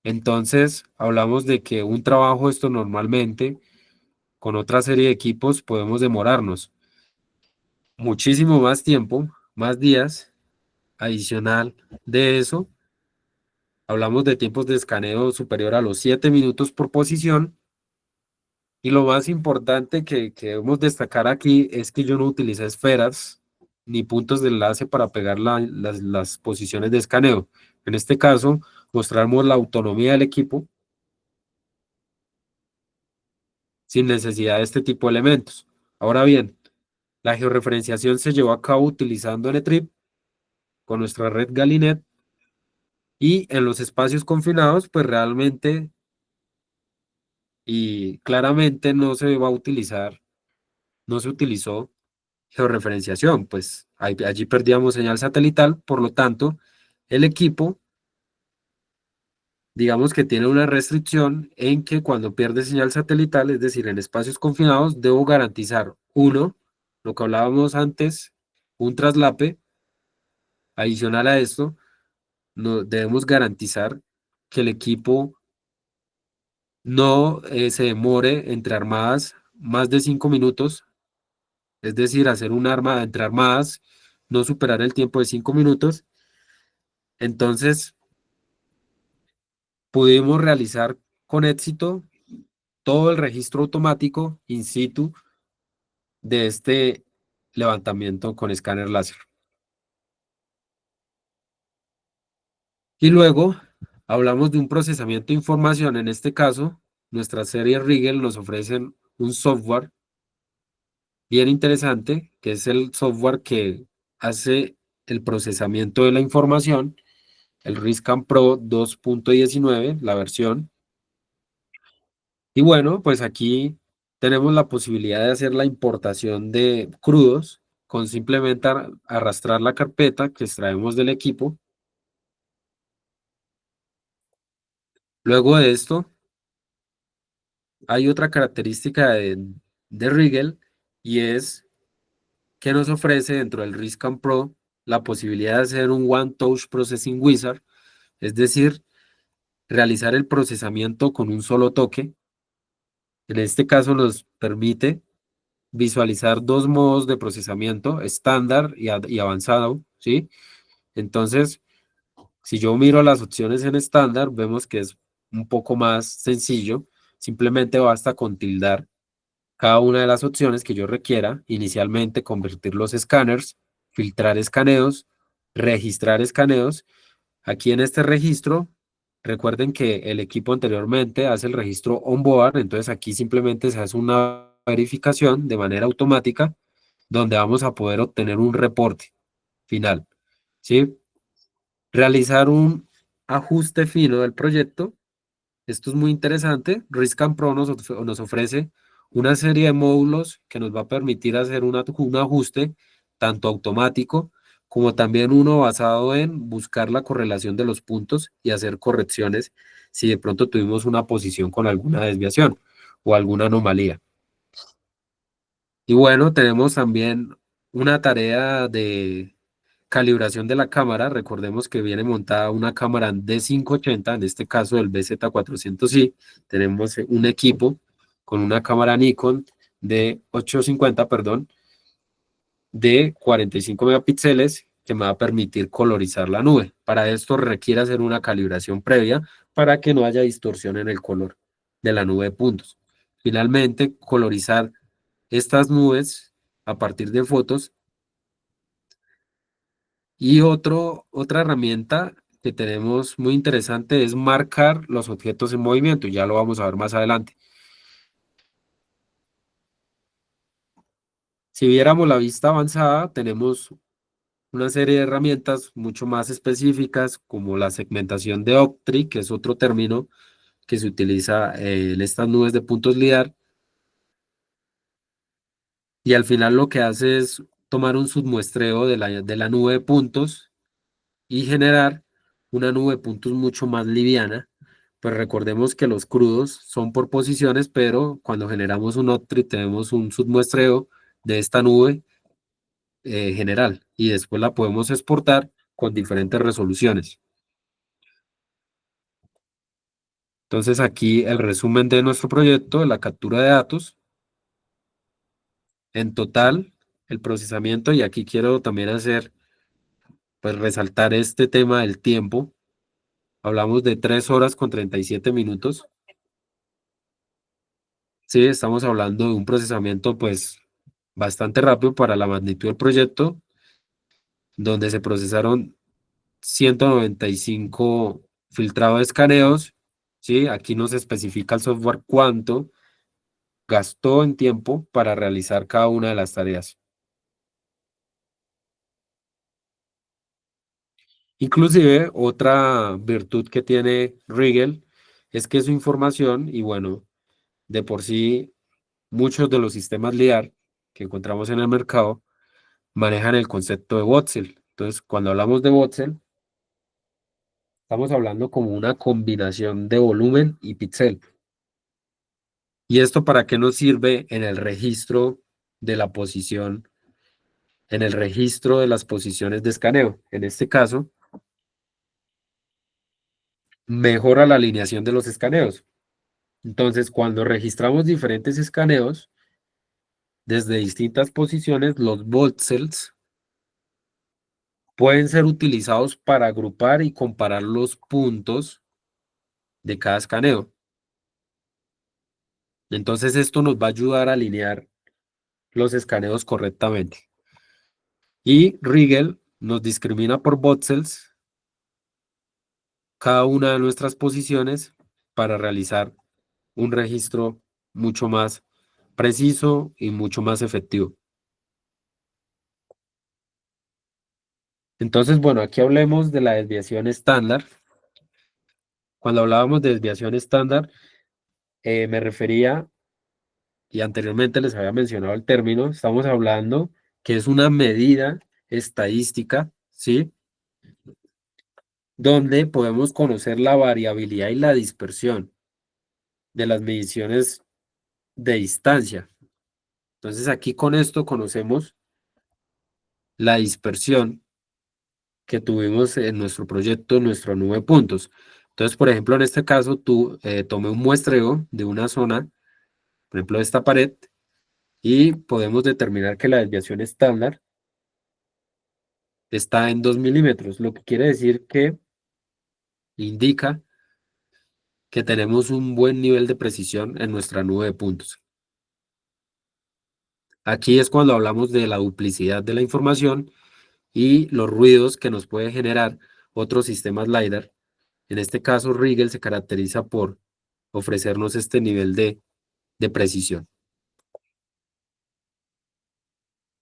S2: Entonces, hablamos de que un trabajo esto normalmente con otra serie de equipos podemos demorarnos. muchísimo más tiempo, más días. Adicional de eso, hablamos de tiempos de escaneo superior a los 7 minutos por posición. Y lo más importante que debemos destacar aquí es que yo no utilicé esferas ni puntos de enlace para pegar las posiciones de escaneo. En este caso, mostramos la autonomía del equipo sin necesidad de este tipo de elementos. Ahora bien, la georreferenciación se llevó a cabo utilizando Netrip con nuestra red Galinet y en los espacios confinados, pues realmente y claramente no se va a utilizar, no se utilizó georreferenciación, pues allí perdíamos señal satelital, por lo tanto, el equipo, digamos que tiene una restricción en que cuando pierde señal satelital, es decir, en espacios confinados, debo garantizar, uno, lo que hablábamos antes, un traslape. Adicional a esto, no, debemos garantizar que el equipo no se demore entre armadas más de 5 minutos, es decir, hacer un arma entre armadas, no superar el tiempo de 5 minutos. Entonces, pudimos realizar con éxito todo el registro automático in situ de este levantamiento con escáner láser. Y luego hablamos de un procesamiento de información. En este caso, nuestra serie Rigel nos ofrecen un software bien interesante, que es el software que hace el procesamiento de la información, el RISCAM Pro 2.19, la versión. Y bueno, pues aquí tenemos la posibilidad de hacer la importación de crudos con simplemente arrastrar la carpeta que extraemos del equipo. Luego de esto, hay otra característica de Rigel y es que nos ofrece dentro del RISCAM Pro la posibilidad de hacer un One Touch Processing Wizard, es decir, realizar el procesamiento con un solo toque. En este caso nos permite visualizar dos modos de procesamiento, estándar y avanzado, ¿sí? Entonces, si yo miro las opciones en estándar, vemos que es un poco más sencillo. Simplemente basta con tildar cada una de las opciones que yo requiera. Inicialmente, convertir los escáneres, filtrar escaneos, registrar escaneos. Aquí en este registro, recuerden que el equipo anteriormente hace el registro onboard, entonces aquí simplemente se hace una verificación de manera automática donde vamos a poder obtener un reporte final, ¿sí? Realizar un ajuste fino del proyecto. Esto es muy interesante. Risk and Pro nos ofrece una serie de módulos que nos va a permitir hacer un ajuste tanto automático como también uno basado en buscar la correlación de los puntos y hacer correcciones si de pronto tuvimos una posición con alguna desviación o alguna anomalía. Y bueno, tenemos también una tarea de calibración de la cámara. Recordemos que viene montada una cámara D580, en este caso del BZ400i. Tenemos un equipo con una cámara Nikon de 850, perdón, de 45 megapíxeles que me va a permitir colorizar la nube. Para esto requiere hacer una calibración previa para que no haya distorsión en el color de la nube de puntos. Finalmente, colorizar estas nubes a partir de fotos. Y otra herramienta que tenemos muy interesante es marcar los objetos en movimiento. Ya lo vamos a ver más adelante. Si viéramos la vista avanzada, tenemos una serie de herramientas mucho más específicas como la segmentación de Octree, que es otro término que se utiliza en estas nubes de puntos LIDAR. Y al final lo que hace es tomar un submuestreo de la nube de puntos y generar una nube de puntos mucho más liviana. Pues recordemos que los crudos son por posiciones, pero cuando generamos un octree tenemos un submuestreo de esta nube general y después la podemos exportar con diferentes resoluciones. Entonces aquí el resumen de nuestro proyecto, la captura de datos. En total, el procesamiento, y aquí quiero también hacer, pues resaltar este tema del tiempo. Hablamos de 3 horas con 37 minutos. Sí, estamos hablando de un procesamiento pues bastante rápido para la magnitud del proyecto, donde se procesaron 195 filtrado de escaneos. Sí, aquí nos especifica el software cuánto gastó en tiempo para realizar cada una de las tareas. Inclusive, otra virtud que tiene Rigel es que su información, y bueno, de por sí, muchos de los sistemas LIDAR que encontramos en el mercado manejan el concepto de voxel. Entonces, cuando hablamos de voxel, estamos hablando como una combinación de volumen y píxel. ¿Y esto para qué nos sirve en el registro de la posición, en el registro de las posiciones de escaneo? En este caso, mejora la alineación de los escaneos. Entonces, cuando registramos diferentes escaneos desde distintas posiciones, los voxels pueden ser utilizados para agrupar y comparar los puntos de cada escaneo. Entonces, esto nos va a ayudar a alinear los escaneos correctamente. Y Rigel nos discrimina por voxels cada una de nuestras posiciones para realizar un registro mucho más preciso y mucho más efectivo. Entonces, bueno, aquí hablemos de la desviación estándar. Cuando hablábamos de desviación estándar, me refería, y anteriormente les había mencionado el término, estamos hablando que es una medida estadística, ¿sí? Donde podemos conocer la variabilidad y la dispersión de las mediciones de distancia. Entonces, aquí con esto conocemos la dispersión que tuvimos en nuestro proyecto, en nuestra nube de puntos. Entonces, por ejemplo, en este caso, tomé un muestreo de una zona, por ejemplo, de esta pared, y podemos determinar que la desviación estándar está en 2 milímetros, lo que quiere decir que indica que tenemos un buen nivel de precisión en nuestra nube de puntos. Aquí es cuando hablamos de la duplicidad de la información y los ruidos que nos puede generar otros sistemas LiDAR. En este caso, Rigel se caracteriza por ofrecernos este nivel de precisión.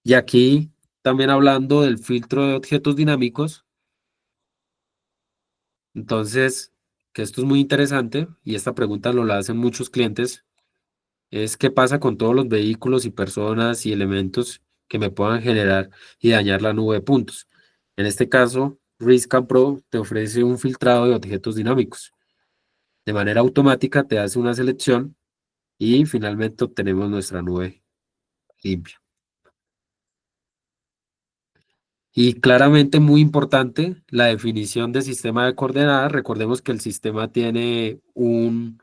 S2: Y aquí también hablando del filtro de objetos dinámicos, entonces, que esto es muy interesante y esta pregunta lo la hacen muchos clientes, es qué pasa con todos los vehículos y personas y elementos que me puedan generar y dañar la nube de puntos. En este caso, Riscan Pro te ofrece un filtrado de objetos dinámicos. De manera automática te hace una selección y finalmente obtenemos nuestra nube limpia. Y claramente muy importante la definición de sistema de coordenadas. Recordemos que el sistema tiene un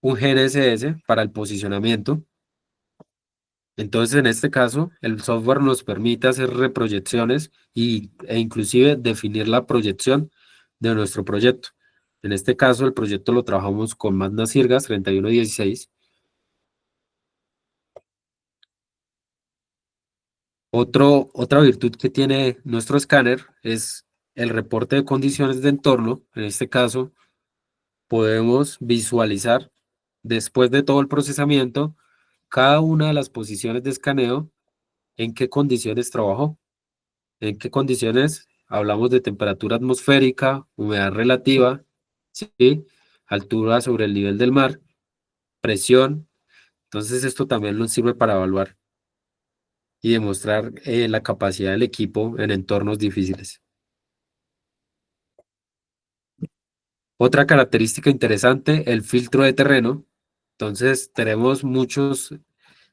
S2: GNSS para el posicionamiento. Entonces, en este caso, el software nos permite hacer reproyecciones e inclusive definir la proyección de nuestro proyecto. En este caso, el proyecto lo trabajamos con Magna Sirgas 3116. Otra virtud que tiene nuestro escáner es el reporte de condiciones de entorno. En este caso, podemos visualizar después de todo el procesamiento cada una de las posiciones de escaneo en qué condiciones trabajó. ¿En qué condiciones? Hablamos de temperatura atmosférica, humedad relativa, ¿sí? Altura sobre el nivel del mar, presión. Entonces esto también nos sirve para evaluar y demostrar la capacidad del equipo en entornos difíciles. Otra característica interesante, el filtro de terreno. Entonces tenemos muchos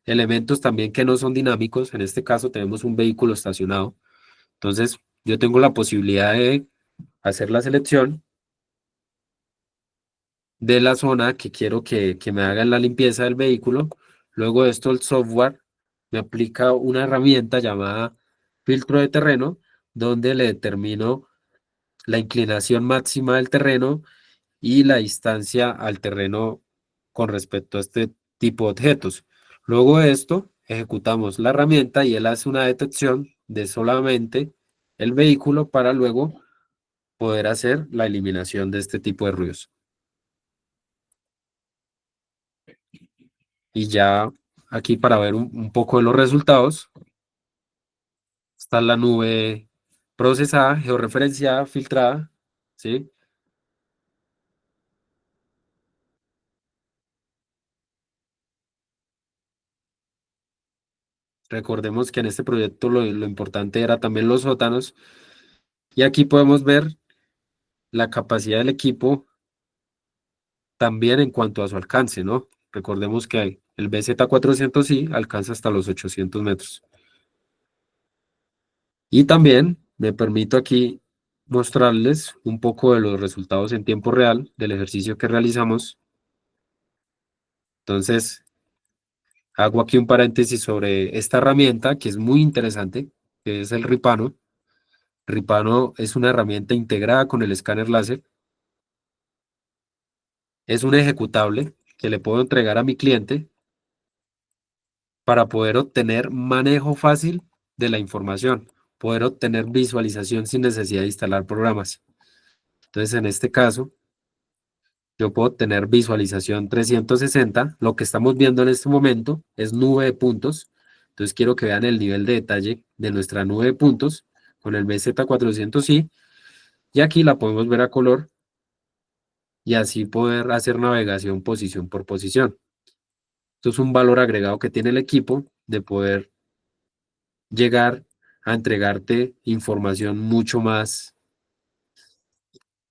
S2: elementos también que no son dinámicos. En este caso tenemos un vehículo estacionado. Entonces yo tengo la posibilidad de hacer la selección de la zona que quiero que me hagan la limpieza del vehículo. Luego de esto el software me aplica una herramienta llamada filtro de terreno, donde le determino la inclinación máxima del terreno y la distancia al terreno con respecto a este tipo de objetos. Luego de esto, ejecutamos la herramienta y él hace una detección de solamente el vehículo para luego poder hacer la eliminación de este tipo de ruidos. Y ya aquí para ver un poco de los resultados, está la nube procesada, georreferenciada, filtrada, ¿sí? Recordemos que en este proyecto lo importante era también los sótanos y aquí podemos ver la capacidad del equipo también en cuanto a su alcance, ¿no? Recordemos que el BZ400i alcanza hasta los 800 metros. Y también me permito aquí mostrarles un poco de los resultados en tiempo real del ejercicio que realizamos. Entonces, hago aquí un paréntesis sobre esta herramienta que es muy interesante, que es el Ripano. Ripano es una herramienta integrada con el escáner láser. Es un ejecutable que le puedo entregar a mi cliente para poder obtener manejo fácil de la información, poder obtener visualización sin necesidad de instalar programas. Entonces, en este caso, yo puedo obtener visualización 360. Lo que estamos viendo en este momento es nube de puntos. Entonces, quiero que vean el nivel de detalle de nuestra nube de puntos con el BZ400i. Y aquí la podemos ver a color y así poder hacer navegación posición por posición. Esto es un valor agregado que tiene el equipo de poder llegar a entregarte información mucho más,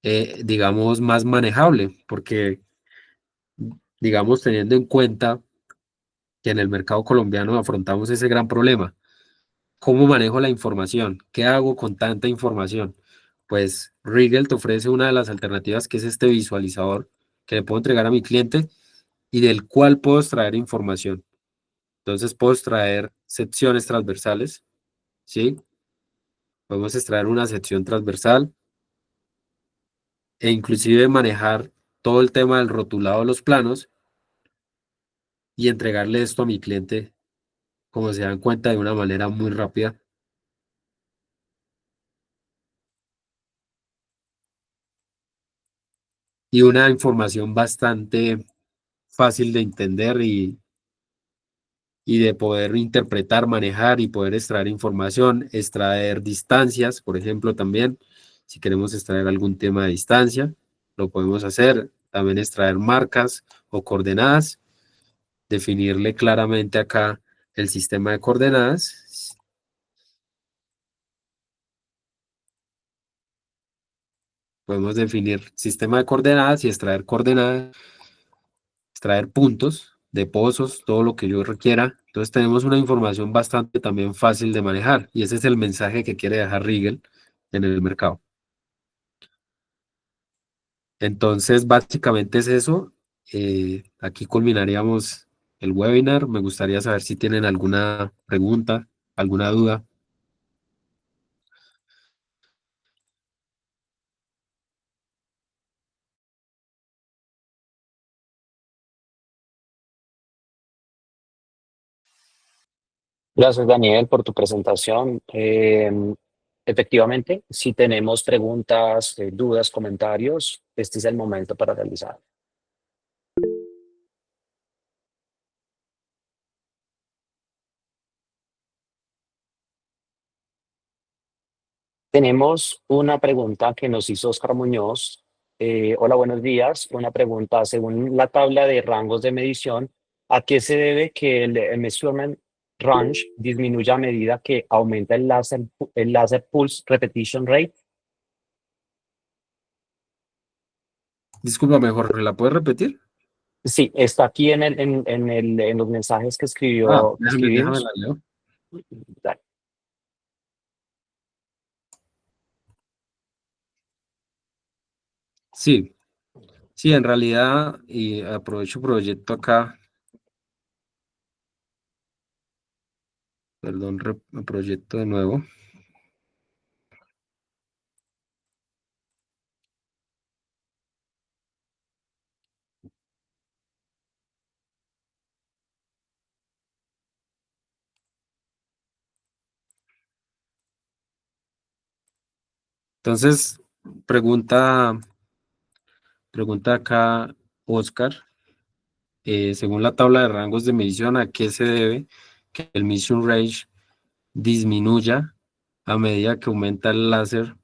S2: digamos, más manejable, porque, digamos, teniendo en cuenta que en el mercado colombiano afrontamos ese gran problema. ¿Cómo manejo la información? ¿Qué hago con tanta información? Pues Rigel te ofrece una de las alternativas que es este visualizador que le puedo entregar a mi cliente y del cual puedo extraer información. Entonces puedo extraer secciones transversales, ¿sí? Podemos extraer una sección transversal e inclusive manejar todo el tema del rotulado de los planos y entregarle esto a mi cliente, como se dan cuenta, de una manera muy rápida y una información bastante fácil de entender y de poder interpretar, manejar y poder extraer información, extraer distancias, por ejemplo, también, si queremos extraer algún tema de distancia, lo podemos hacer, también extraer marcas o coordenadas, definirle claramente acá el sistema de coordenadas. Podemos definir sistema de coordenadas y extraer coordenadas, extraer puntos de pozos, todo lo que yo requiera. Entonces tenemos una información bastante también fácil de manejar y ese es el mensaje que quiere dejar Rigel en el mercado. Entonces básicamente es eso. Aquí culminaríamos el webinar. Me gustaría saber si tienen alguna pregunta, alguna duda.
S1: Gracias, Daniel, por tu presentación. Efectivamente, si tenemos preguntas, dudas, comentarios, este es el momento para realizar. Tenemos una pregunta que nos hizo Oscar Muñoz. Hola, buenos días. Una pregunta, según la tabla de rangos de medición, ¿a qué se debe que el measurement range disminuya a medida que aumenta el láser pulse repetition rate?
S2: Disculpa, mejor, ¿la puedes repetir?
S1: Sí, está aquí en los mensajes que
S2: Déjame la
S1: escribimos.
S2: leo.
S1: Dale.
S2: Sí, sí, en realidad, y aprovecho proyecto acá. Perdón, proyecto de nuevo. Entonces, pregunta, pregunta acá Oscar, según la tabla de rangos de medición, ¿a qué se debe que el mission range disminuya a medida que aumenta el láser?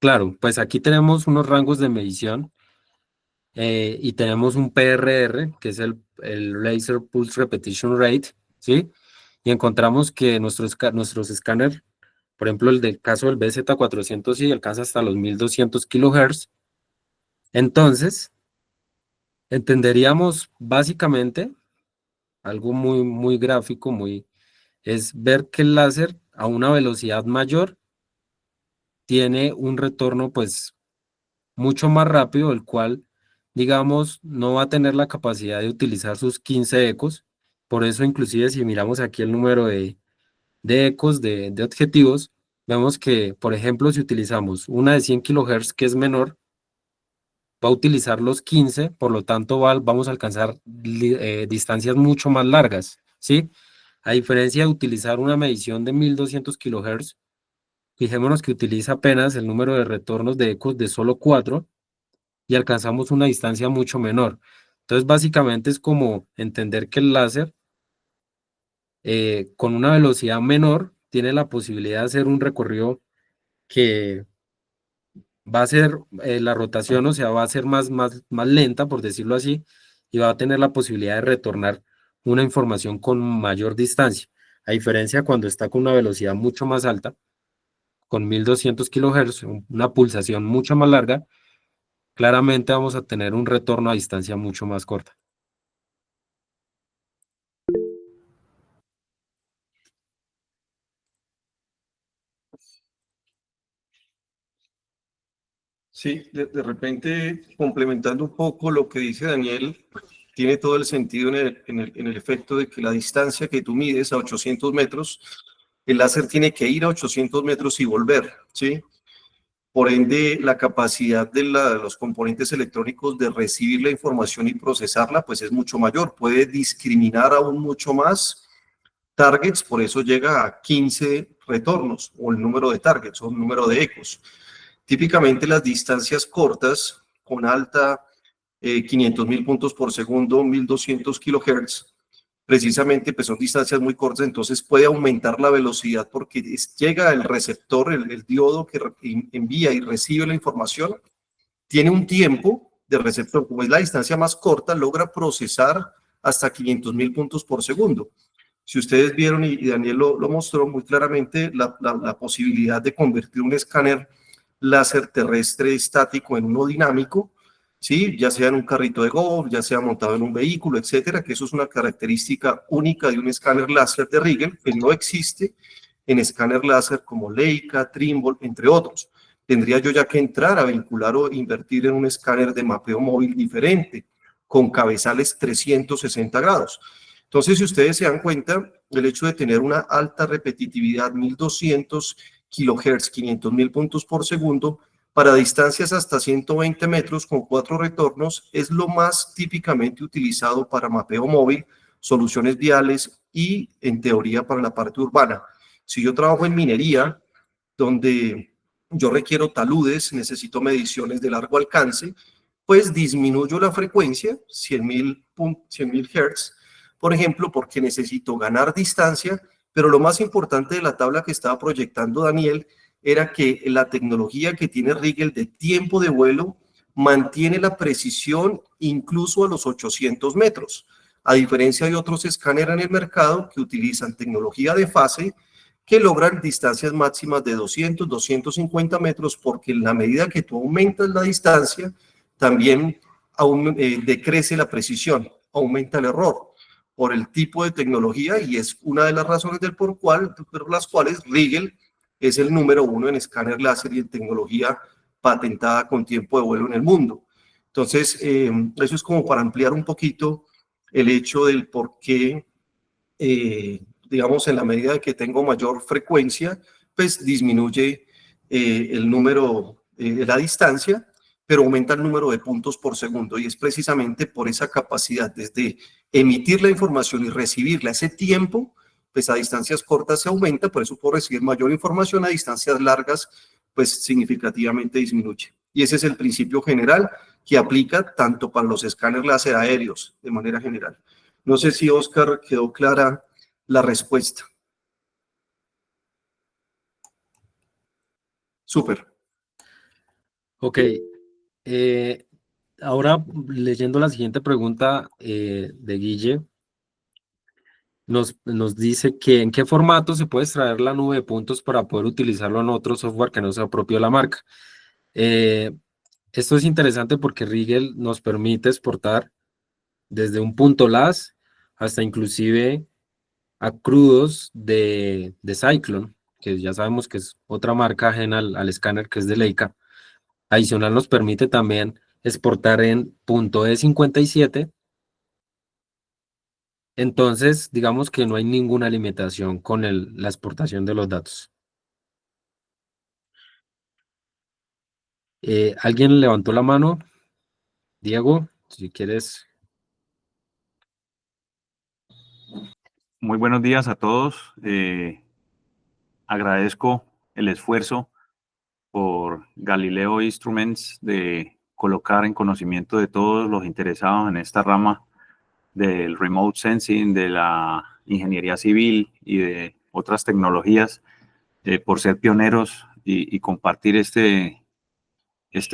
S2: Claro, pues aquí tenemos unos rangos de medición y tenemos un PRR, que es el Laser Pulse Repetition Rate, ¿sí? Y encontramos que nuestros escáneres, por ejemplo, el del caso del BZ400 alcanza hasta los 1200 kHz. Entonces, entenderíamos básicamente algo muy, muy gráfico, es ver que el láser a una velocidad mayor tiene un retorno pues mucho más rápido, el cual, digamos, no va a tener la capacidad de utilizar sus 15 ecos. Por eso, inclusive, si miramos aquí el número de ecos de objetivos, vemos que, por ejemplo, si utilizamos una de 100 kHz que es menor, va a utilizar los 15, por lo tanto vamos a alcanzar distancias mucho más largas, ¿sí? A diferencia de utilizar una medición de 1200 kHz, fijémonos que utiliza apenas el número de retornos de ecos de solo 4 y alcanzamos una distancia mucho menor. Entonces, básicamente es como entender que el láser con una velocidad menor tiene la posibilidad de hacer un recorrido que va a ser la rotación, o sea, va a ser más lenta, por decirlo así, y va a tener la posibilidad de retornar una información con mayor distancia. A diferencia cuando está con una velocidad mucho más alta, con 1200 kHz, una pulsación mucho más larga, claramente vamos a tener un retorno a distancia mucho más corta.
S3: Sí, de repente, complementando un poco lo que dice Daniel, tiene todo el sentido en el efecto de que la distancia que tú mides a 800 metros, el láser tiene que ir a 800 metros y volver, ¿sí? Por ende, la capacidad de los componentes electrónicos de recibir la información y procesarla, pues es mucho mayor. Puede discriminar aún mucho más targets, por eso llega a 15 retornos, o el número de targets, o el número de ecos. Típicamente las distancias cortas, con alta 500.000 puntos por segundo, 1200 kilohertz, precisamente pues son distancias muy cortas, entonces puede aumentar la velocidad porque llega el receptor, el diodo que envía y recibe la información, tiene un tiempo de receptor, como es la distancia más corta, logra procesar hasta 500.000 puntos por segundo. Si ustedes vieron, y Daniel lo mostró muy claramente, la posibilidad de convertir un escáner láser terrestre estático en uno dinámico, ¿sí? Ya sea en un carrito de golf, ya sea montado en un vehículo, etcétera, que eso es una característica única de un escáner láser de Rigel, que no existe en escáner láser como Leica, Trimble, entre otros. Tendría yo ya que entrar a vincular o invertir en un escáner de mapeo móvil diferente, con cabezales 360 grados. Entonces, si ustedes se dan cuenta, el hecho de tener una alta repetitividad, 1200 kilohertz, 500.000 puntos por segundo, para distancias hasta 120 metros con 4 retornos, es lo más típicamente utilizado para mapeo móvil, soluciones viales y, en teoría, para la parte urbana. Si yo trabajo en minería, donde yo requiero taludes, necesito mediciones de largo alcance, pues disminuyo la frecuencia, 100.000 Hz, por ejemplo, porque necesito ganar distancia, pero lo más importante de la tabla que estaba proyectando Daniel era que la tecnología que tiene Rigel de tiempo de vuelo mantiene la precisión incluso a los 800 metros, a diferencia de otros escáneres en el mercado que utilizan tecnología de fase que logran distancias máximas de 200, 250 metros, porque en la medida que tú aumentas la distancia, también decrece la precisión, aumenta el error por el tipo de tecnología, y es una de las razones por las cuales Rigel es el número uno en escáner láser y en tecnología patentada con tiempo de vuelo en el mundo. Entonces, eso es como para ampliar un poquito el hecho del por qué digamos, en la medida de que tengo mayor frecuencia, pues disminuye el número, la distancia, pero aumenta el número de puntos por segundo, y es precisamente por esa capacidad desde emitir la información y recibirla, ese tiempo, pues a distancias cortas se aumenta, por eso puedo recibir mayor información, a distancias largas, pues significativamente disminuye. Y ese es el principio general que aplica tanto para los escáneres láser aéreos de manera general. No sé si, Oscar, quedó clara la respuesta. Súper.
S2: Ok. Ahora, leyendo la siguiente pregunta de Guille, nos dice que en qué formato se puede extraer la nube de puntos para poder utilizarlo en otro software que no sea propio de la marca. Esto es interesante porque Rigel nos permite exportar desde un punto LAS hasta inclusive a crudos de Cyclone, que ya sabemos que es otra marca ajena al escáner, que es de Leica. Adicional nos permite también exportar en .E57. Entonces, digamos que no hay ninguna limitación con la exportación de los datos. ¿Alguien levantó la mano? Diego, si quieres.
S4: Muy buenos días a todos. Agradezco el esfuerzo por Galileo Instruments de colocar en conocimiento de todos los interesados en esta rama del remote sensing, de la ingeniería civil y de otras tecnologías, por ser pioneros y compartir este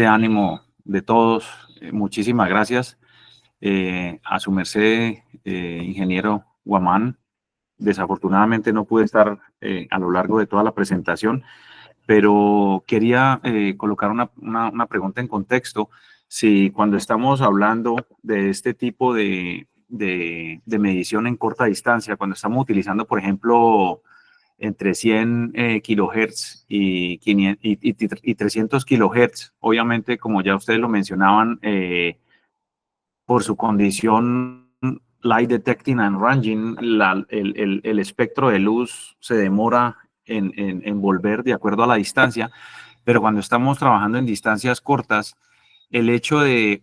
S4: ánimo de todos. Muchísimas gracias. A su merced, ingeniero Guamán. Desafortunadamente no pude estar a lo largo de toda la presentación, pero quería colocar una pregunta en contexto. Si cuando estamos hablando de este tipo de medición en corta distancia, cuando estamos utilizando, por ejemplo, entre 100 kilohertz y 300 kilohertz, obviamente, como ya ustedes lo mencionaban, por su condición light detecting and ranging, el espectro de luz se demora en volver de acuerdo a la distancia, pero cuando estamos trabajando en distancias cortas, el hecho de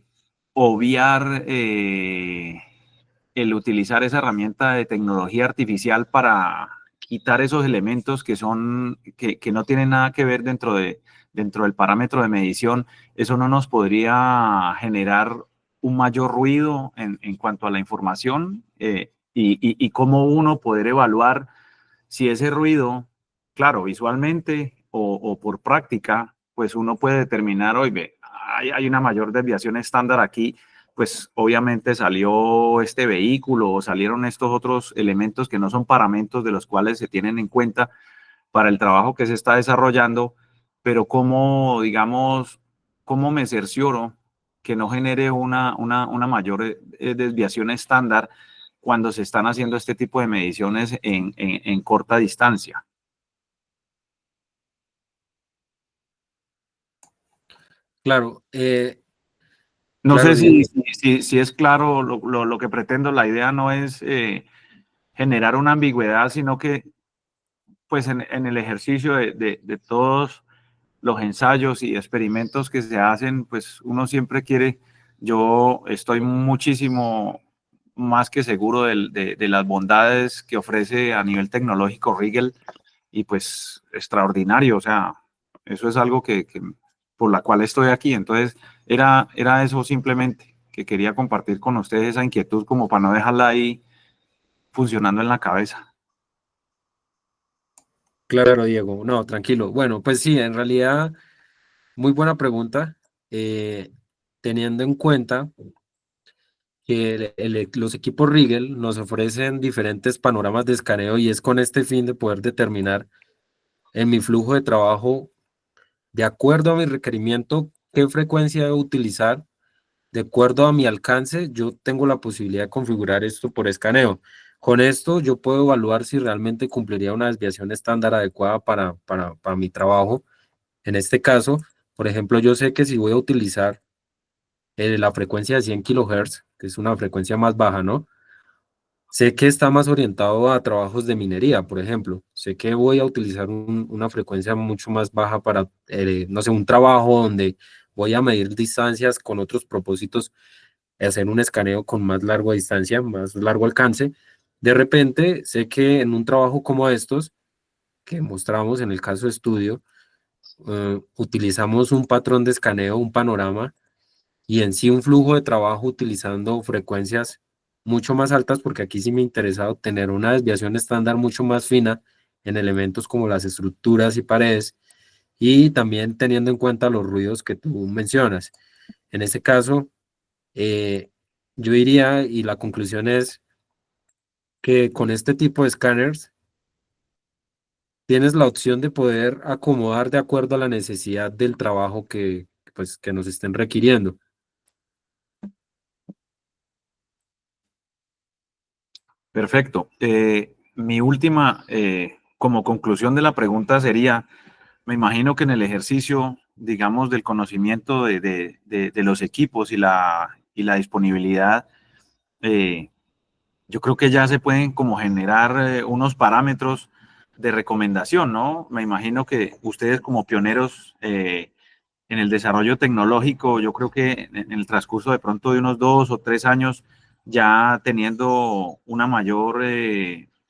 S4: obviar el utilizar esa herramienta de tecnología artificial para quitar esos elementos que no tienen nada que ver dentro del parámetro de medición, eso no nos podría generar un mayor ruido en cuanto a la información y cómo uno poder evaluar si ese ruido, claro, visualmente o por práctica, pues uno puede determinar, oye, hay una mayor desviación estándar aquí, pues obviamente salió este vehículo o salieron estos otros elementos que no son parámetros de los cuales se tienen en cuenta para el trabajo que se está desarrollando, pero cómo, digamos, cómo me cercioro que no genere una mayor desviación estándar cuando se están haciendo este tipo de mediciones en corta distancia.
S2: Claro.
S4: No
S2: Claro,
S4: sé
S2: Diego.
S4: si es claro lo que pretendo. La idea no es generar una ambigüedad, sino que pues en el ejercicio de todos los ensayos y experimentos que se hacen, pues uno siempre quiere, yo estoy muchísimo más que seguro de las bondades que ofrece a nivel tecnológico Rigel y pues extraordinario, o sea, eso es algo que por la cual estoy aquí. Entonces era eso simplemente, que quería compartir con ustedes esa inquietud como para no dejarla ahí funcionando en la cabeza.
S2: Claro, Diego. No, tranquilo. Bueno, pues sí, en realidad, muy buena pregunta. Teniendo en cuenta que los equipos Rigel nos ofrecen diferentes panoramas de escaneo y es con este fin de poder determinar en mi flujo de trabajo, de acuerdo a mi requerimiento, qué frecuencia debo utilizar. De acuerdo a mi alcance, yo tengo la posibilidad de configurar esto por escaneo. Con esto yo puedo evaluar si realmente cumpliría una desviación estándar adecuada para mi trabajo. En este caso, por ejemplo, yo sé que si voy a utilizar la frecuencia de 100 kilohertz, que es una frecuencia más baja, ¿no? Sé que está más orientado a trabajos de minería, por ejemplo. Sé que voy a utilizar una frecuencia mucho más baja para, no sé, un trabajo donde voy a medir distancias con otros propósitos, hacer un escaneo con más larga distancia, más largo alcance. De repente, sé que en un trabajo como estos, que mostramos en el caso de estudio, utilizamos un patrón de escaneo, un panorama, y en sí un flujo de trabajo utilizando frecuencias mucho más altas, porque aquí sí me interesa obtener una desviación estándar mucho más fina en elementos como las estructuras y paredes, y también teniendo en cuenta los ruidos que tú mencionas. En este caso, eh, yo diría, y la conclusión es que con este tipo de escáneres tienes la opción de poder acomodar de acuerdo a la necesidad del trabajo que, pues, que nos estén requiriendo.
S4: Perfecto. Mi última, como conclusión de la pregunta sería, me imagino que en el ejercicio, digamos, del conocimiento de los equipos y la disponibilidad, eh, yo creo que ya se pueden como generar unos parámetros de recomendación, ¿no? Me imagino que ustedes como pioneros en el desarrollo tecnológico, yo creo que en el transcurso de pronto de unos 2 o 3 años, ya teniendo una mayor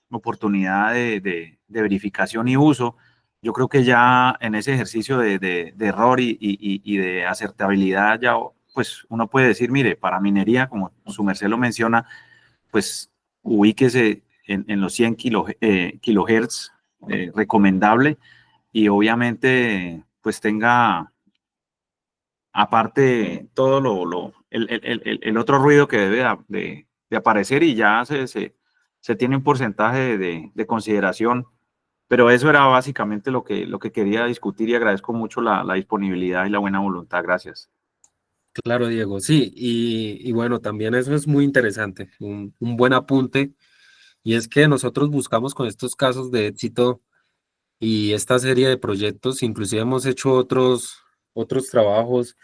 S4: oportunidad de verificación y uso, yo creo que ya en ese ejercicio de error y de acertabilidad, ya pues uno puede decir, mire, para minería, como su merced lo menciona, pues ubíquese en los 100 kilohertz recomendable y obviamente pues tenga aparte todo el otro ruido que debe de aparecer y ya se tiene un porcentaje de consideración. Pero eso era básicamente lo que quería discutir y agradezco mucho la disponibilidad y la buena voluntad. Gracias.
S2: Claro, Diego, sí, y bueno, también eso es muy interesante, un buen apunte, y es que nosotros buscamos con estos casos de éxito y esta serie de proyectos, inclusive hemos hecho otros trabajos,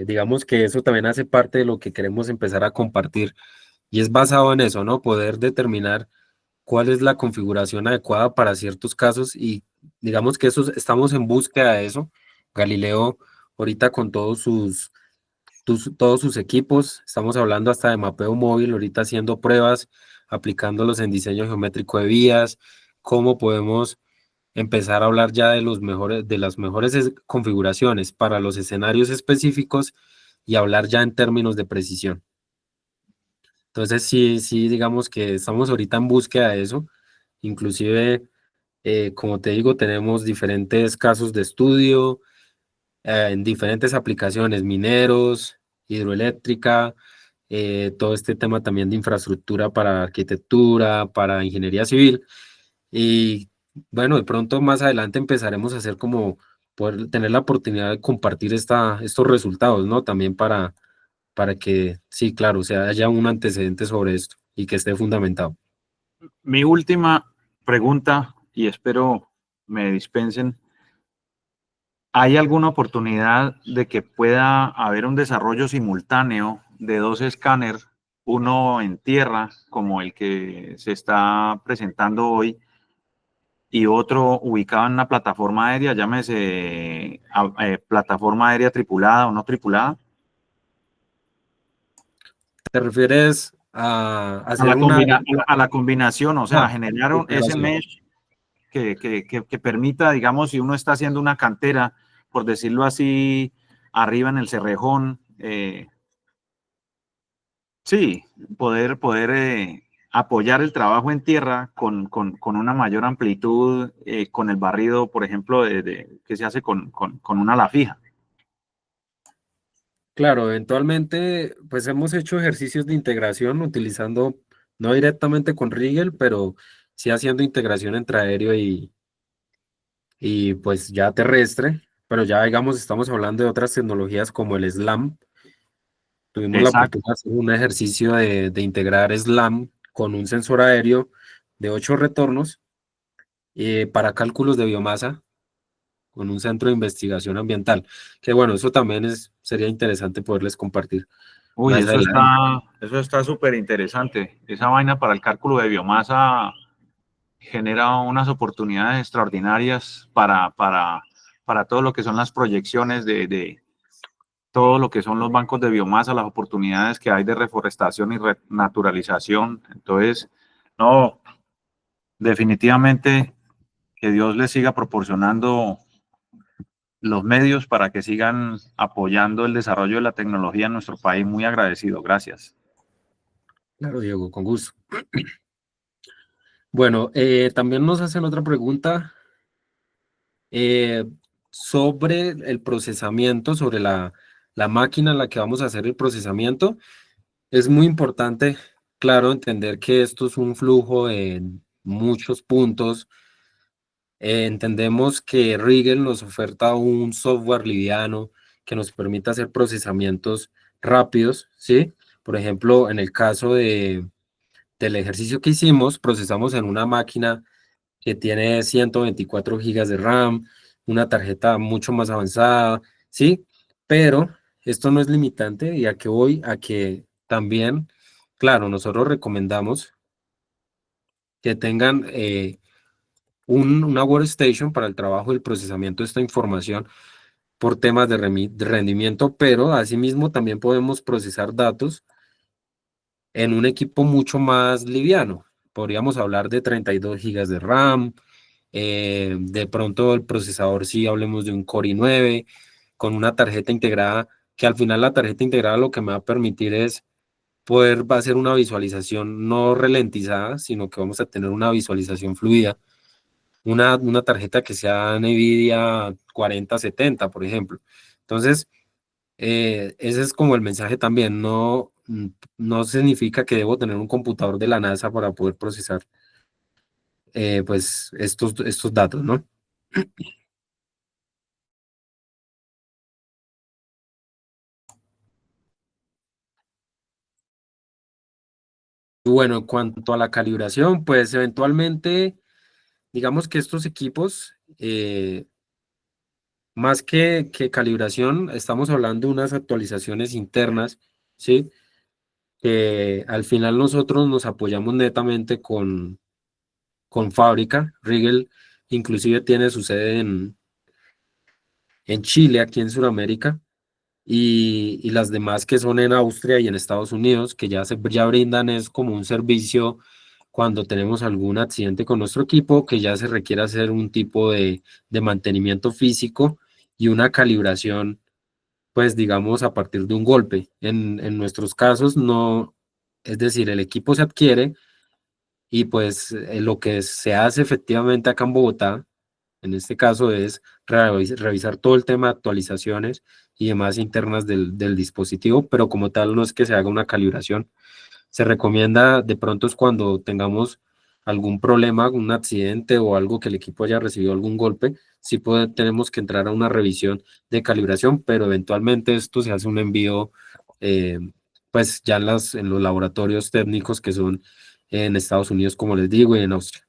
S2: digamos que eso también hace parte de lo que queremos empezar a compartir, y es basado en eso, ¿no? Poder determinar cuál es la configuración adecuada para ciertos casos, y digamos que eso, estamos en búsqueda de eso. Galileo, ahorita con todos sus equipos, estamos hablando hasta de mapeo móvil, ahorita haciendo pruebas, aplicándolos en diseño geométrico de vías, cómo podemos empezar a hablar ya de de las mejores configuraciones para los escenarios específicos y hablar ya en términos de precisión. Entonces sí, digamos que estamos ahorita en búsqueda de eso, inclusive, como te digo, tenemos diferentes casos de estudio, en diferentes aplicaciones, mineros, hidroeléctrica, todo este tema también de infraestructura para arquitectura, para ingeniería civil. Y bueno, de pronto más adelante empezaremos a hacer como poder tener la oportunidad de compartir estos resultados, ¿no? También para que, sí, claro, o sea, haya un antecedente sobre esto y que esté fundamentado.
S4: Mi última pregunta, y espero me dispensen, ¿hay alguna oportunidad de que pueda haber un desarrollo simultáneo de dos escáneres, uno en tierra, como el que se está presentando hoy, y otro ubicado en una plataforma aérea, llámese plataforma aérea tripulada o no tripulada?
S2: ¿Te refieres a hacer
S4: A la combinación, o sea, generar ese
S2: integración?
S4: mesh que permita, digamos, si uno está haciendo una cantera, por decirlo así, arriba en el Cerrejón, sí, poder apoyar el trabajo en tierra con una mayor amplitud, con el barrido, por ejemplo, que se hace con una ala fija.
S2: Claro, eventualmente, pues hemos hecho ejercicios de integración utilizando, no directamente con Rigel, pero sí haciendo integración entre aéreo y pues ya terrestre, pero ya digamos, estamos hablando de otras tecnologías como el SLAM. Tuvimos la
S4: Exacto.
S2: oportunidad de hacer un ejercicio de integrar SLAM con un sensor aéreo de 8 retornos, para cálculos de biomasa con un centro de investigación ambiental, que bueno, eso también sería interesante poderles compartir.
S4: Uy,
S2: más adelante.
S4: eso está súper interesante. Esa vaina para el cálculo de biomasa genera unas oportunidades extraordinarias para todo lo que son las proyecciones de todo lo que son los bancos de biomasa, las oportunidades que hay de reforestación y renaturalización. Entonces, no, definitivamente que Dios les siga proporcionando los medios para que sigan apoyando el desarrollo de la tecnología en nuestro país. Muy agradecido. Gracias.
S2: Claro, Diego, con gusto. Bueno, también nos hacen otra pregunta eh, sobre el procesamiento, sobre la máquina en la que vamos a hacer el procesamiento. Es muy importante, claro, entender que esto es un flujo en muchos puntos. Entendemos que Rigel nos oferta un software liviano que nos permite hacer procesamientos rápidos, ¿sí? Por ejemplo, en el caso del ejercicio que hicimos, procesamos en una máquina que tiene 124 gigas de RAM, una tarjeta mucho más avanzada, ¿sí? Pero esto no es limitante y a que voy a que también, claro, nosotros recomendamos que tengan una workstation para el trabajo y el procesamiento de esta información por temas de rendimiento, pero asimismo también podemos procesar datos en un equipo mucho más liviano. Podríamos hablar de 32 gigas de RAM, de pronto el procesador, si hablemos de un Core i9, con una tarjeta integrada, que al final la tarjeta integrada lo que me va a permitir es poder va a ser una visualización no ralentizada, sino que vamos a tener una visualización fluida. Una tarjeta que sea NVIDIA 4070, por ejemplo. Entonces, ese es como el mensaje también. No, no significa que debo tener un computador de la NASA para poder procesar pues estos datos, ¿no? Y bueno, en cuanto a la calibración, pues eventualmente, digamos que estos equipos, más que calibración, estamos hablando de unas actualizaciones internas, ¿sí? Que al final nosotros nos apoyamos netamente con fábrica. Rigel inclusive tiene su sede en Chile, aquí en Sudamérica, y las demás que son en Austria y en Estados Unidos, que ya brindan es como un servicio cuando tenemos algún accidente con nuestro equipo, que ya se requiere hacer un tipo de mantenimiento físico y una calibración, pues digamos, a partir de un golpe. En nuestros casos no, es decir, el equipo se adquiere y pues lo que se hace efectivamente acá en Bogotá, en este caso es revisar todo el tema de actualizaciones y demás internas del dispositivo, pero como tal no es que se haga una calibración. Se recomienda de pronto es cuando tengamos algún problema, un accidente o algo que el equipo haya recibido algún golpe, sí tenemos que entrar a una revisión de calibración, pero eventualmente esto se hace un envío eh, pues ya en los laboratorios técnicos que son en Estados Unidos, como les digo, y en Austria.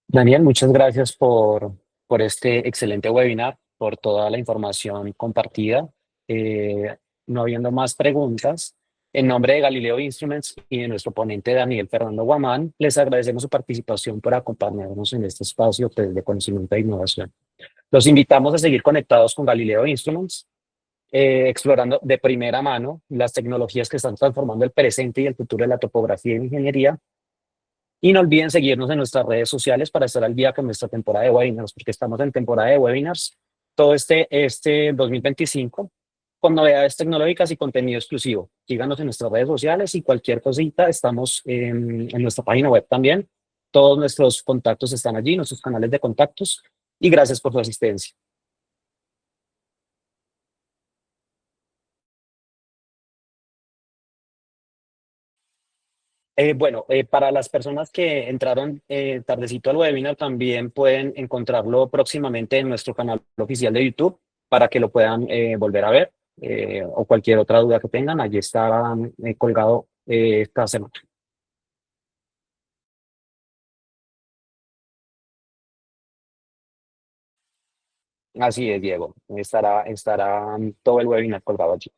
S1: Daniel, muchas gracias por este excelente webinar, por toda la información compartida. No habiendo más preguntas, en nombre de Galileo Instruments y de nuestro ponente Daniel Fernando Guamán, les agradecemos su participación por acompañarnos en este espacio pues, de conocimiento e innovación. Los invitamos a seguir conectados con Galileo Instruments, explorando de primera mano las tecnologías que están transformando el presente y el futuro de la topografía y la ingeniería. Y no olviden seguirnos en nuestras redes sociales para estar al día con nuestra temporada de webinars, porque estamos en temporada de webinars todo este 2025 con novedades tecnológicas y contenido exclusivo. Síganos en nuestras redes sociales y cualquier cosita, estamos en nuestra página web también. Todos nuestros contactos están allí, nuestros canales de contactos. Y gracias por su asistencia. Para las personas que entraron tardecito al webinar, también pueden encontrarlo próximamente en nuestro canal oficial de YouTube para que lo puedan volver a ver o cualquier otra duda que tengan. Allí está colgado esta semana. Así es, Diego. Estará todo el webinar colgado allí.